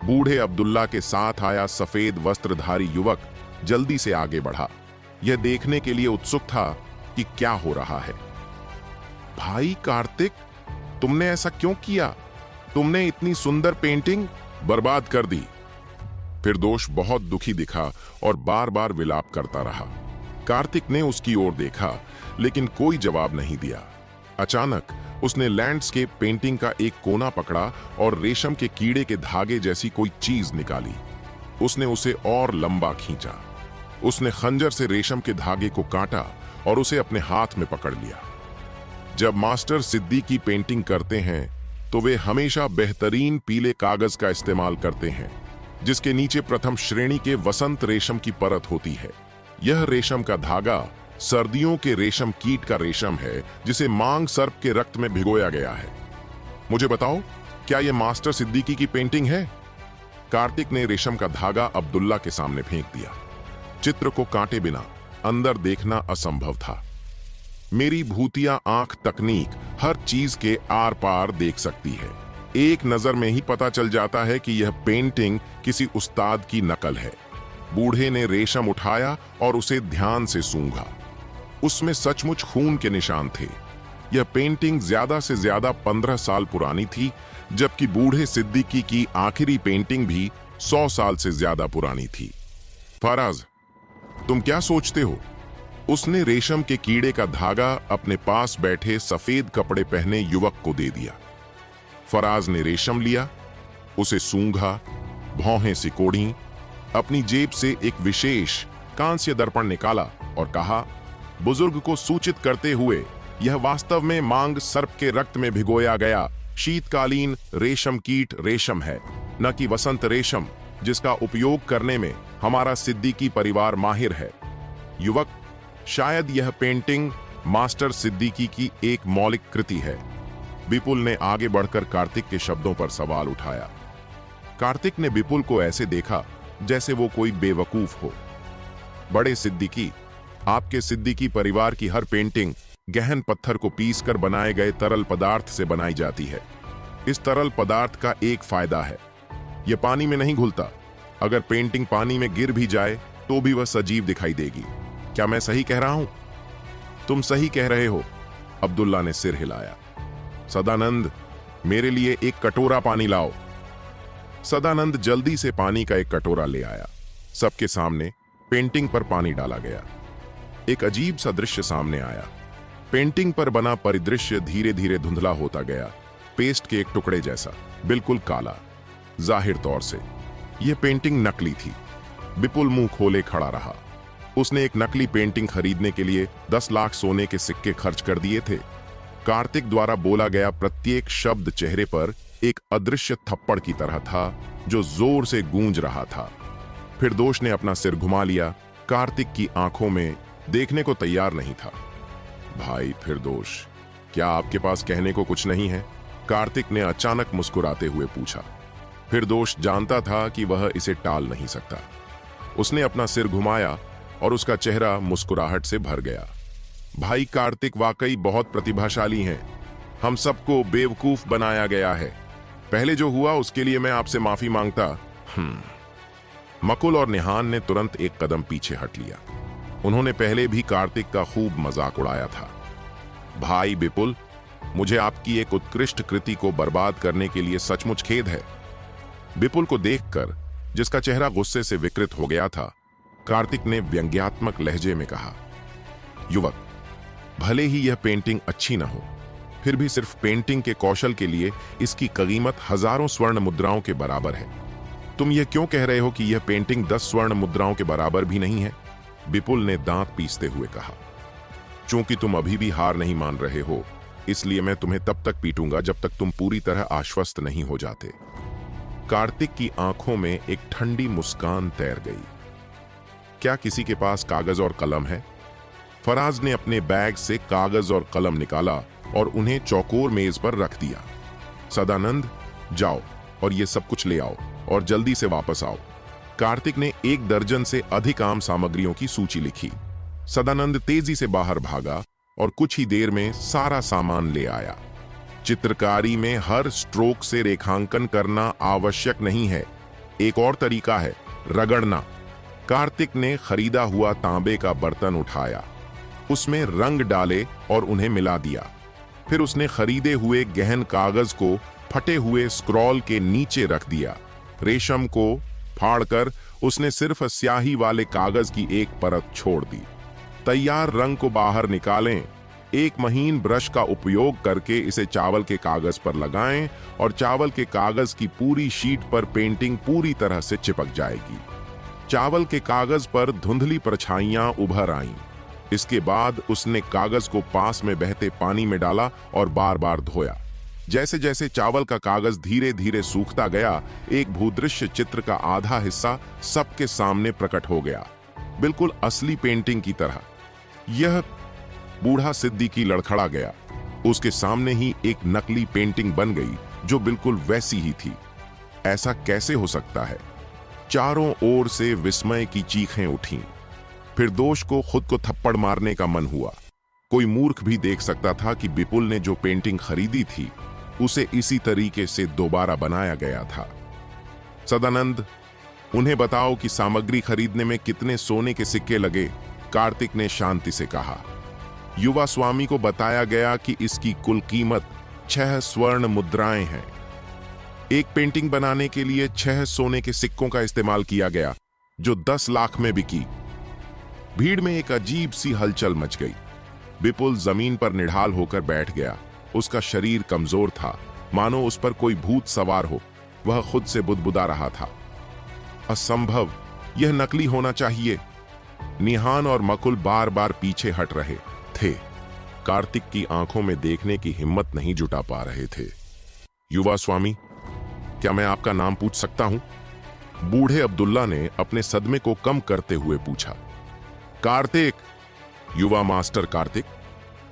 बूढ़े अब्दुल्ला के साथ आया सफेद वस्त्रधारी युवक जल्दी से आगे बढ़ा। यह देखने के लिए उत्सुक था कि क्या हो रहा है। भाई कार्तिक, तुमने ऐसा क्यों किया? तुमने इतनी सुंदर पेंटिंग बर्बाद कर दी। फिरदोश बहुत दुखी दिखा और बार बार विलाप करता रहा। कार्तिक ने उसकी ओर देखा, लेकिन कोई जवाब नहीं दिया। अचानक उसने लैंडस्केप पेंटिंग का एक कोना पकड़ा और रेशम के कीड़े के धागे जैसी कोई चीज निकाली। उसने उसे और लंबा खींचा। उसने खंजर से रेशम के धागे को काटा और उसे अपने हाथ में पकड़ लिया। जब मास्टर सिद्दीकी पेंटिंग करते हैं तो वे हमेशा बेहतरीन पीले कागज का इस्तेमाल करते हैं, जिसके नीचे प्रथम श्रेणी के वसंत रेशम की परत होती है। यह रेशम का धागा सर्दियों के रेशम कीट का रेशम है, जिसे मांग सर्प के रक्त में भिगोया गया है। मुझे बताओ, क्या यह मास्टर सिद्दीकी की पेंटिंग है? कार्तिक ने रेशम का धागा अब्दुल्ला के सामने फेंक दिया। चित्र को काटे बिना अंदर देखना असंभव था। मेरी भूतिया आंख तकनीक हर चीज के आर पार देख सकती है। एक नजर में ही पता चल जाता है कि यह पेंटिंग किसी उस्ताद की नकल है। बूढ़े ने रेशम उठाया और उसे ध्यान से सूंघा। उसमें सचमुच खून के निशान थे। यह पेंटिंग ज्यादा से ज्यादा 15 साल पुरानी थी, जबकि बूढ़े सिद्दीकी की आखिरी पेंटिंग भी 100 साल से ज्यादा पुरानी थी। फराज, तुम क्या सोचते हो? उसने रेशम के कीड़े का धागा अपने पास बैठे सफेद कपड़े पहने युवक को दे दिया। फराज ने रेशम लिया, उसे सूंघा, भौहें सिकोड़ी, अपनी जेब से एक विशेष कांस्य दर्पण निकाला और कहा, बुजुर्ग को सूचित करते हुए, यह वास्तव में मांग सर्प के रक्त में भिगोया गया शीतकालीन रेशम कीट रेशम है, न कि वसंत रेशम, जिसका उपयोग करने में हमारा सिद्दीकी परिवार माहिर है। युवक, शायद यह पेंटिंग मास्टर सिद्दीकी की एक मौलिक कृति है। विपुल ने आगे बढ़कर कार्तिक के शब्दों पर सवाल उठाया। कार्तिक ने विपुल को ऐसे देखा जैसे वो कोई बेवकूफ हो। बड़े सिद्दीकी, आपके सिद्दीकी परिवार की हर पेंटिंग गहन पत्थर को पीस कर बनाए गए तरल पदार्थ से बनाई जाती है। इस तरल पदार्थ का एक फायदा है, यह पानी में नहीं घुलता। अगर पेंटिंग पानी में गिर भी जाए तो भी वह सजीव दिखाई देगी। क्या मैं सही कह रहा हूं? तुम सही कह रहे हो, अब्दुल्ला ने सिर हिलाया। सदानंद, मेरे लिए एक कटोरा पानी लाओ। सदानंद जल्दी से पानी का एक कटोरा ले आया। सबके सामने पेंटिंग पर पानी डाला गया। एक अजीब सा दृश्य सामने आया। पेंटिंग पर बना परिदृश्य धीरे धीरे धुंधला होता गया, पेस्ट के एक टुकड़े जैसा, बिल्कुल काला। जाहिर तौर से यह पेंटिंग नकली थी। विपुल मुंह खोले खड़ा रहा। उसने एक नकली पेंटिंग खरीदने के लिए 10 लाख सोने के सिक्के खर्च कर दिए थे। कार्तिक द्वारा बोला गया प्रत्येक शब्द चेहरे पर एक अदृश्य थप्पड़ की तरह था जो जोर से गूंज रहा था। फिरदौस ने अपना सिर घुमा लिया। कार्तिक की आंखों में देखने को तैयार नहीं था। भाई फिरदौस, क्या आपके पास कहने को कुछ नहीं है? कार्तिक ने अचानक मुस्कुराते हुए पूछा। फिरदौस जानता था कि वह इसे टाल नहीं सकता। उसने अपना सिर घुमाया और उसका चेहरा मुस्कुराहट से भर गया। भाई कार्तिक वाकई बहुत प्रतिभाशाली हैं। हम सबको बेवकूफ बनाया गया है। पहले जो हुआ उसके लिए मैं आपसे माफी मांगता। मकुल और निहान ने तुरंत एक कदम पीछे हट लिया। उन्होंने पहले भी कार्तिक का खूब मजाक उड़ाया था। भाई विपुल, मुझे आपकी एक उत्कृष्ट कृति को बर्बाद करने के लिए सचमुच खेद है। विपुल को देखकर, जिसका चेहरा गुस्से से विकृत हो गया था, कार्तिक ने व्यंग्यात्मक लहजे में कहा, युवक, भले ही यह पेंटिंग अच्छी न हो, फिर भी सिर्फ पेंटिंग के कौशल के लिए इसकी कीमत हजारों स्वर्ण मुद्राओं के बराबर है। तुम यह क्यों कह रहे हो कि यह पेंटिंग 10 स्वर्ण मुद्राओं के बराबर भी नहीं है? विपुल ने दांत पीसते हुए कहा। चूंकि तुम अभी भी हार नहीं मान रहे हो, इसलिए मैं तुम्हें तब तक पीटूंगा जब तक तुम पूरी तरह आश्वस्त नहीं हो जाते। कार्तिक की आंखों में एक ठंडी मुस्कान तैर गई। क्या किसी के पास कागज और कलम है? फराज ने अपने बैग से कागज और कलम निकाला और उन्हें चौकोर मेज पर रख दिया। सदानंद, जाओ और ये सब कुछ ले आओ और जल्दी से वापस आओ। कार्तिक ने 1 दर्जन से अधिक आम सामग्रियों की सूची लिखी। सदानंद तेजी से बाहर भागा और कुछ ही देर में सारा सामान ले आया। चित्रकारी में हर स्ट्रोक से रेखांकन करना आवश्यक नहीं है। एक और तरीका है, रगड़ना। कार्तिक ने खरीदा हुआ तांबे का बर्तन उठाया, उसमें रंग डाले और उन्हें मिला दिया। फिर उसने खरीदे हुए गहन कागज को फटे हुए स्क्रॉल के नीचे रख दिया। रेशम को फाड़कर उसने सिर्फ स्याही वाले कागज की एक परत छोड़ दी। तैयार रंग को बाहर निकालें। एक महीन ब्रश का उपयोग करके इसे चावल के कागज पर लगाएं और चावल के कागज की पूरी शीट पर पेंटिंग पूरी तरह से चिपक जाएगी। चावल के कागज पर धुंधली परछाइयां उभर आईं। इसके बाद उसने कागज को पास में बहते पानी में डाला और बार बार धोया। जैसे जैसे चावल का कागज धीरे धीरे सूखता गया, एक भूदृश्य चित्र का आधा हिस्सा सबके सामने प्रकट हो गया, बिल्कुल असली पेंटिंग की तरह। यह बूढ़ा सिद्दीकी लड़खड़ा गया। उसके सामने ही एक नकली पेंटिंग बन गई जो बिल्कुल वैसी ही थी। ऐसा कैसे हो सकता है? चारों ओर से विस्मय की चीखें उठीं। फिरदौस को खुद को थप्पड़ मारने का मन हुआ। कोई मूर्ख भी देख सकता था कि विपुल ने जो पेंटिंग खरीदी थी उसे इसी तरीके से दोबारा बनाया गया था। सदानंद, उन्हें बताओ कि सामग्री खरीदने में कितने सोने के सिक्के लगे, कार्तिक ने शांति से कहा। युवा स्वामी को बताया गया कि इसकी कुल कीमत 6 स्वर्ण मुद्राएं हैं। एक पेंटिंग बनाने के लिए 6 सोने के सिक्कों का इस्तेमाल किया गया, जो 10 लाख में बिकी। भीड़ में एक अजीब सी हलचल मच गई। विपुल जमीन पर निढाल होकर बैठ गया। उसका शरीर कमजोर था, मानो उस पर कोई भूत सवार हो। वह खुद से बुदबुदा रहा था, असंभव, यह नकली होना चाहिए। निहान और मकुल बार बार पीछे हट रहे थे। कार्तिक की आंखों में देखने की हिम्मत नहीं जुटा पा रहे थे। युवा स्वामी, क्या मैं आपका नाम पूछ सकता हूं? बूढ़े अब्दुल्ला ने अपने सदमे को कम करते हुए पूछा। कार्तिक। युवा मास्टर कार्तिक।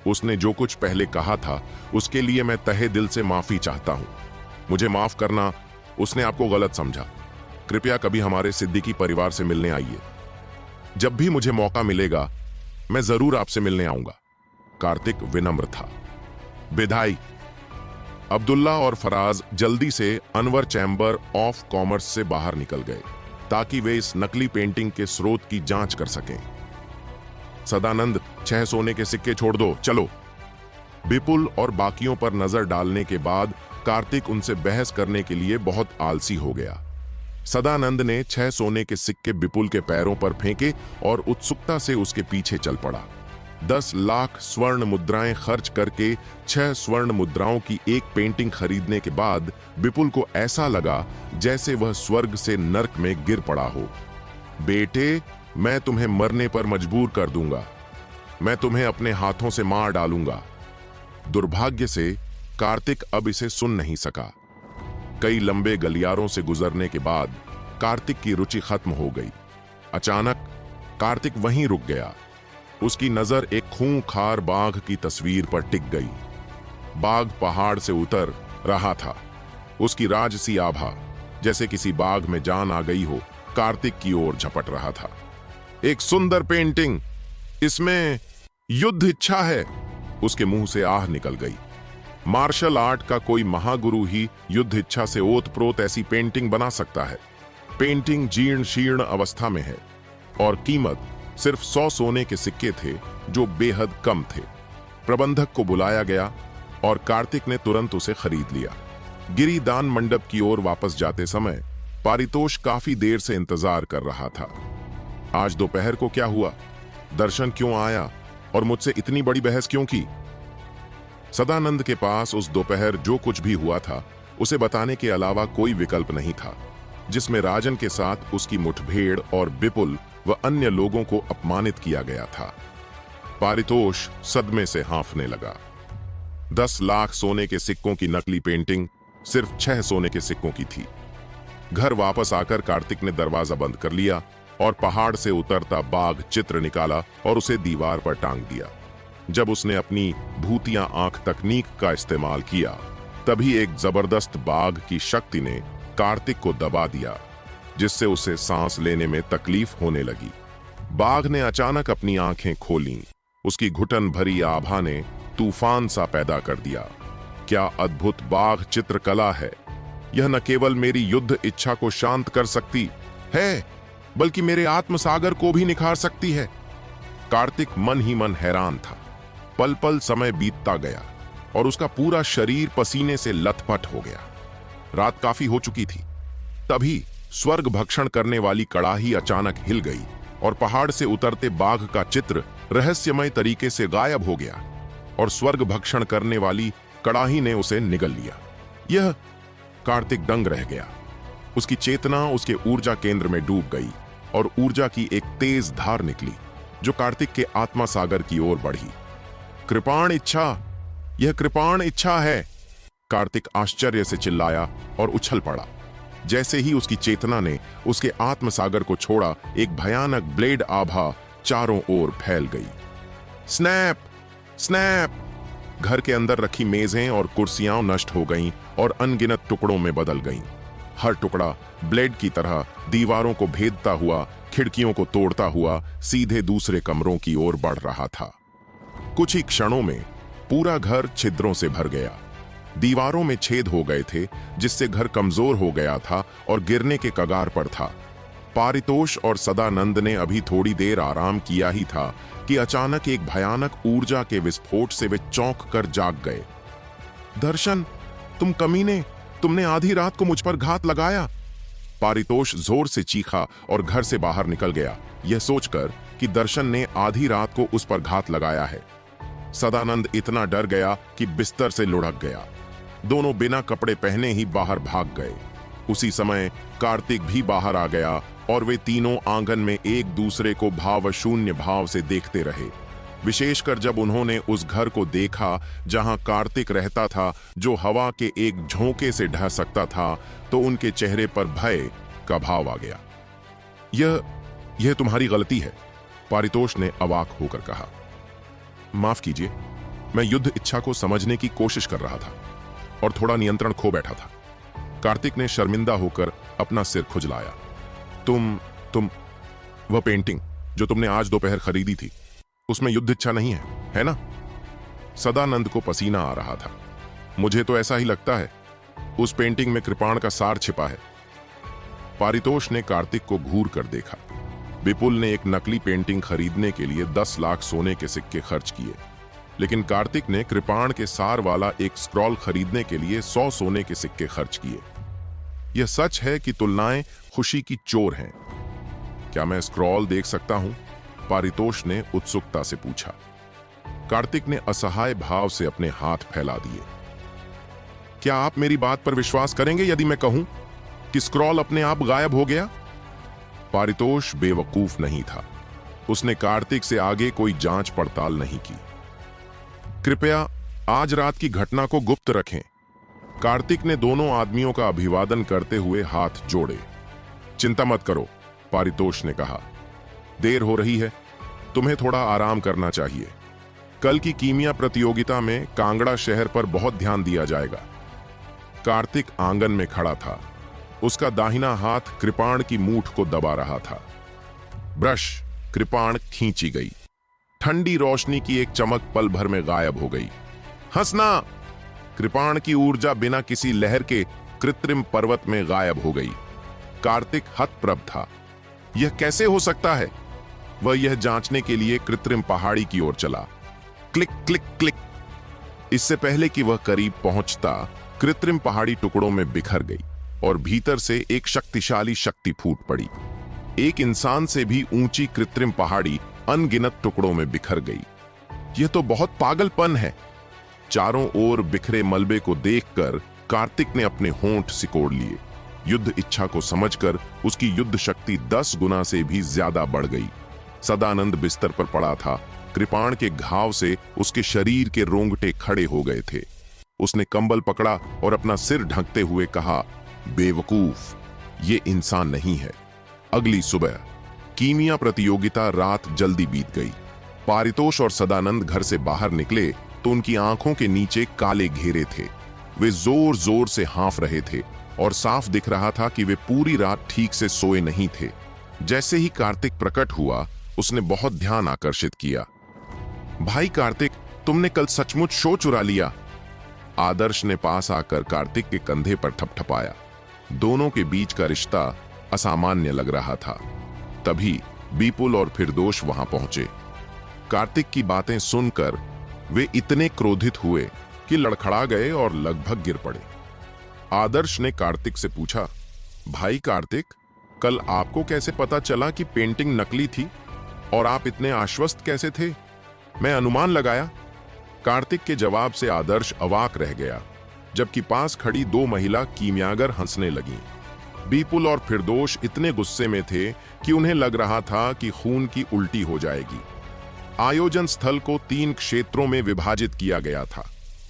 उसने जो कुछ पहले कहा था उसके लिए मैं तहे दिल से माफी चाहता हूं। मुझे माफ करना, उसने आपको गलत समझा। कृपया कभी हमारे सिद्दीकी परिवार से मिलने आइए। जब भी मुझे मौका मिलेगा मैं जरूर आपसे मिलने आऊंगा। कार्तिक विनम्र था। विदाई। अब्दुल्ला और फराज जल्दी से अनवर चैम्बर ऑफ कॉमर्स से बाहर निकल गए ताकि वे इस नकली पेंटिंग के स्रोत की जांच कर सकें। सदानंद, 6 सोने के सिक्के छोड़ दो, चलो। विपुल और बाकियों पर नजर डालने के बाद कार्तिक उनसे बहस करने के लिए बहुत आलसी हो गया। सदानंद ने 6 सोने के सिक्के विपुल के पैरों पर फेंके और उत्सुकता से उसके पीछे चल पड़ा। 10 लाख स्वर्ण मुद्राएं खर्च करके 6 स्वर्ण मुद्राओं की एक पेंटिंग खरीदने के बाद विपुल को ऐसा लगा जैसे वह स्वर्ग से नर्क में गिर पड़ा हो। बेटे, मैं तुम्हें मरने पर मजबूर कर दूंगा। मैं तुम्हें अपने हाथों से मार डालूंगा। दुर्भाग्य से कार्तिक अब इसे सुन नहीं सका। कई लंबे गलियारों से गुजरने के बाद कार्तिक की रुचि खत्म हो गई। अचानक कार्तिक वहीं रुक गया। उसकी नजर एक खूंखार बाघ की तस्वीर पर टिक गई। बाघ पहाड़ से उतर रहा था। उसकी राजसी आभा, जैसे किसी बाघ में जान आ गई हो, कार्तिक की ओर झपट रहा था। एक सुंदर पेंटिंग, इसमें युद्ध इच्छा है। उसके मुंह से आह निकल गई। मार्शल आर्ट का कोई महागुरु ही युद्ध इच्छा से ओत-प्रोत ऐसी पेंटिंग बना सकता है। पेंटिंग जीर्ण शीर्ण अवस्था में है और कीमत सिर्फ 100 सोने के सिक्के थे, जो बेहद कम थे। प्रबंधक को बुलाया गया और कार्तिक ने तुरंत उसे खरीद लिया। गिरी दान मंडप की ओर वापस जाते समय पारितोष काफी देर से इंतजार कर रहा था। आज दोपहर को क्या हुआ? दर्शन क्यों आया और मुझसे इतनी बड़ी बहस क्यों की? सदानंद के पास उस दोपहर जो कुछ भी हुआ था उसे बताने के अलावा कोई विकल्प नहीं था, जिसमें राजन के साथ उसकी मुठभेड़ और विपुल व अन्य लोगों को अपमानित किया गया था। पारितोष सदमे से हाँफने लगा। 10 लाख सोने के सिक्कों की नकली पेंटिंग सिर्फ 6 सोने के सिक्कों की थी। घर वापस आकर कार्तिक ने दरवाजा बंद कर लिया और पहाड़ से उतरता बाघ चित्र निकाला और उसे दीवार पर टांग दिया। जब उसने अपनी भूतिया आंख तकनीक का इस्तेमाल किया, तभी एक जबरदस्त बाघ की शक्ति ने कार्तिक को दबा दिया, जिससे उसे सांस लेने में तकलीफ होने लगी। बाघ ने अचानक अपनी आंखें खोलीं। उसकी घुटन भरी आभा ने तूफान सा पैदा कर दिया। क्या अद्भुत बाघ चित्रकला है! यह न केवल मेरी युद्ध इच्छा को शांत कर सकती है, बल्कि मेरे आत्मसागर को भी निखार सकती है। कार्तिक मन ही मन हैरान था। पल पल समय बीतता गया और उसका पूरा शरीर पसीने से लथपथ हो गया। रात काफी हो चुकी थी। तभी स्वर्ग भक्षण करने वाली कड़ाही अचानक हिल गई और पहाड़ से उतरते बाघ का चित्र रहस्यमय तरीके से गायब हो गया और स्वर्ग भक्षण करने वाली कड़ाही ने उसे निगल लिया। यह कार्तिक दंग रह गया। उसकी चेतना उसके ऊर्जा केंद्र में डूब गई और ऊर्जा की एक तेज धार निकली जो कार्तिक के आत्मा सागर की ओर बढ़ी। कृपाण इच्छा, यह कृपाण इच्छा है! कार्तिक आश्चर्य से चिल्लाया और उछल पड़ा। जैसे ही उसकी चेतना ने उसके आत्म सागर को छोड़ा, एक भयानक ब्लेड आभा चारों ओर फैल गई। स्नैप! स्नैप! घर के अंदर रखी मेजें और कुर्सियां नष्ट हो गईं और अनगिनत टुकड़ों में बदल गईं। हर टुकड़ा ब्लेड की तरह दीवारों को भेदता हुआ, खिड़कियों को तोड़ता हुआ सीधे दूसरे कमरों की ओर बढ़ रहा था। कुछ ही क्षणों में पूरा घर छिद्रों से भर गया। दीवारों में छेद हो गए थे, जिससे घर कमजोर हो गया था और गिरने के कगार पर था। पारितोष और सदानंद ने अभी थोड़ी देर आराम किया ही था कि अचानक एक भयानक ऊर्जा के विस्फोट से वे चौंक कर जाग गए। दर्शन, तुम कमीने! तुमने आधी रात को मुझ पर घात लगाया! पारितोष जोर से चीखा और घर से बाहर निकल गया, यह सोचकर कि दर्शन ने आधी रात को उस पर घात लगाया है। सदानंद इतना डर गया कि बिस्तर से लुढ़क गया। दोनों बिना कपड़े पहने ही बाहर भाग गए। उसी समय कार्तिक भी बाहर आ गया और वे तीनों आंगन में एक दूसरे को भावशून्य भाव से देखते रहे। विशेषकर जब उन्होंने उस घर को देखा जहां कार्तिक रहता था, जो हवा के एक झोंके से ढह सकता था, तो उनके चेहरे पर भय का भाव आ गया। यह तुम्हारी गलती है, पारितोष ने अवाक होकर कहा। माफ कीजिए, मैं युद्ध इच्छा को समझने की कोशिश कर रहा था और थोड़ा नियंत्रण खो बैठा था। कार्तिक ने शर्मिंदा होकर अपना सिर खुजलाया। तुम वह पेंटिंग जो तुमने आज दोपहर खरीदी थी, उसमें युद्ध इच्छा नहीं है ना? सदानंद को पसीना आ रहा था। मुझे तो ऐसा ही लगता है। उस पेंटिंग में कृपाण का सार छिपा है। पारितोष ने कार्तिक को घूर कर देखा। विपुल ने एक नकली पेंटिंग खरीदने के लिए 10 लाख सोने के सिक्के खर्च किए, लेकिन कार्तिक ने कृपाण के सार वाला एक स्क्रॉल खरीदने के लिए 100 सोने के सिक्के खर्च किए। यह सच है कि तुलनाएं खुशी की चोर हैं। क्या मैं स्क्रॉल देख सकता हूं? पारितोष ने उत्सुकता से पूछा। कार्तिक ने असहाय भाव से अपने हाथ फैला दिए। क्या आप मेरी बात पर विश्वास करेंगे यदि मैं कहूं कि स्क्रॉल अपने आप गायब हो गया? पारितोष बेवकूफ नहीं था। उसने कार्तिक से आगे कोई जांच पड़ताल नहीं की। कृपया आज रात की घटना को गुप्त रखें। कार्तिक ने दोनों आदमियों का अभिवादन करते हुए हाथ जोड़े। चिंता मत करो, पारितोष ने कहा। देर हो रही है, तुम्हें थोड़ा आराम करना चाहिए। कल की कीमिया प्रतियोगिता में कांगड़ा शहर पर बहुत ध्यान दिया जाएगा। कार्तिक आंगन में खड़ा था। उसका दाहिना हाथ कृपाण की मूठ को दबा रहा था। ब्रश कृपाण खींची गई। ठंडी रोशनी की एक चमक पल भर में गायब हो गई। हंसना! कृपाण की ऊर्जा बिना किसी लहर के कृत्रिम पर्वत में गायब हो गई। कार्तिक हतप्रभ था। यह कैसे हो सकता है? वह यह जांचने के लिए कृत्रिम पहाड़ी की ओर चला। Click click click. इससे पहले कि वह करीब पहुंचता, कृत्रिम पहाड़ी टुकड़ों में बिखर गई और भीतर से एक शक्तिशाली शक्ति फूट पड़ी। एक इंसान से भी ऊंची कृत्रिम पहाड़ी अनगिनत टुकड़ों में बिखर गई। यह तो बहुत पागलपन है। चारों ओर बिखरे मलबे को देखकर कार्तिक ने अपने होंठ सिकोड़ लिए। युद्ध इच्छा को समझकर उसकी युद्ध शक्ति 10 गुना से भी ज्यादा बढ़ गई। सदानंद बिस्तर पर पड़ा था। कृपाण के घाव से उसके शरीर के रोंगटे खड़े हो गए थे। उसने कंबल पकड़ा और अपना सिर ढकते हुए कहा, बेवकूफ, ये इंसान नहीं है। अगली सुबह कीमिया प्रतियोगिता रात जल्दी बीत गई। पारितोष और सदानंद घर से बाहर निकले तो उनकी आंखों के नीचे काले घेरे थे। वे जोर जोर से हाँफ रहे थे और साफ दिख रहा था कि वे पूरी रात ठीक से सोए नहीं थे। जैसे ही कार्तिक प्रकट हुआ, उसने बहुत ध्यान आकर्षित किया। भाई कार्तिक, तुमने कल सचमुच शो चुरा लिया। आदर्श ने पास आकर कार्तिक के कंधे पर थपथपाया। दोनों के बीच का रिश्ता असामान्य लग रहा था। तभी विपुल और फिरदोष वहां पहुंचे। कार्तिक की बातें सुनकर वे इतने क्रोधित हुए कि लड़खड़ा गए और लगभग गिर पड़े। आदर्श ने कार्तिक से पूछा, भाई कार्तिक, कल आपको कैसे पता चला कि पेंटिंग नकली थी और आप इतने आश्वस्त कैसे थे? मैं अनुमान लगाया। कार्तिक के जवाब से आदर्श अवाक रह गया, जबकि पास खड़ी 2 महिला कीमियागर हंसने लगीं। विपुल और फिरदोष इतने गुस्से में थे कि उन्हें लग रहा था कि खून की उल्टी हो जाएगी। आयोजन स्थल को 3 क्षेत्रों में विभाजित किया गया था।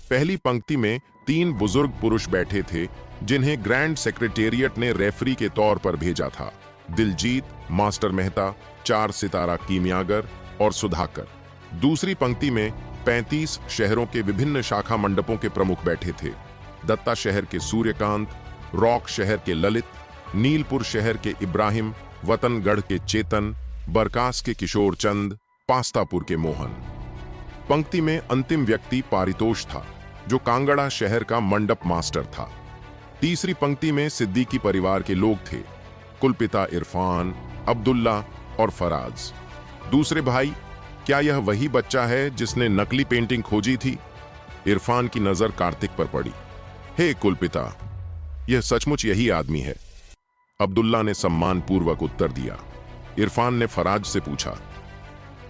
पहली पंक्ति में 3 बुजुर्ग पुरुष बैठे थे, जिन्हें ग्रैंड सेक्रेटेरिएट ने रेफरी के तौर पर भेजा था। दिलजीत, मास्टर मेहता, 4 सितारा कीमियागर और सुधाकर। दूसरी पंक्ति में 35 शहरों के विभिन्न शाखा मंडपों के प्रमुख बैठे थे। दत्ता शहर के सूर्यकांत, रॉक शहर के ललित, नीलपुर शहर के इब्राहिम, वतनगढ़ के चेतन, बरकास के किशोर चंद, पास्तापुर के मोहन। पंक्ति में अंतिम व्यक्ति पारितोष था, जो कांगड़ा शहर का मंडप मास्टर था। तीसरी पंक्ति में सिद्दीकी परिवार के लोग थे, कुलपिता इरफान, अब्दुल्ला और फराज। दूसरे भाई, क्या यह वही बच्चा है जिसने नकली पेंटिंग खोजी थी? इरफान की नजर कार्तिक पर पड़ी। हे कुलपिता, यह सचमुच यही आदमी है। अब्दुल्ला ने सम्मानपूर्वक उत्तर दिया। इरफान ने फराज से पूछा,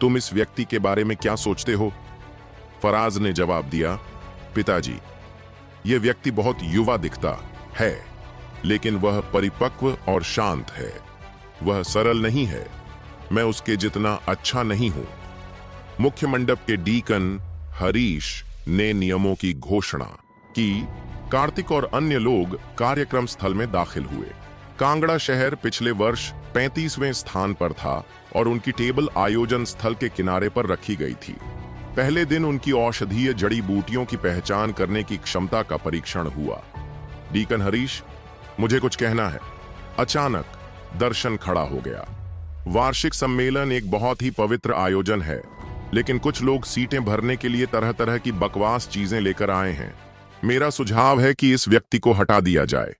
तुम इस व्यक्ति के बारे में क्या सोचते हो? फराज ने जवाब दिया, पिताजी, यह व्यक्ति बहुत युवा दिखता है, लेकिन वह परिपक्व और शांत है। वह सरल नहीं है। मैं उसके जितना अच्छा नहीं हूं। मुख्य मंडप के डीकन हरीश ने नियमों की घोषणा की। कार्तिक और अन्य लोग कार्यक्रम स्थल में दाखिल हुए। कांगड़ा शहर पिछले वर्ष 35वें स्थान पर था और उनकी टेबल आयोजन स्थल के किनारे पर रखी गई थी। पहले दिन उनकी औषधीय जड़ी बूटियों की पहचान करने की क्षमता का परीक्षण हुआ। डीकन हरीश, मुझे कुछ कहना है। अचानक दर्शन खड़ा हो गया। वार्षिक सम्मेलन एक बहुत ही पवित्र आयोजन है, लेकिन कुछ लोग सीटें भरने के लिए तरह तरह की बकवास चीजें लेकर आए हैं। मेरा सुझाव है कि इस व्यक्ति को हटा दिया जाए।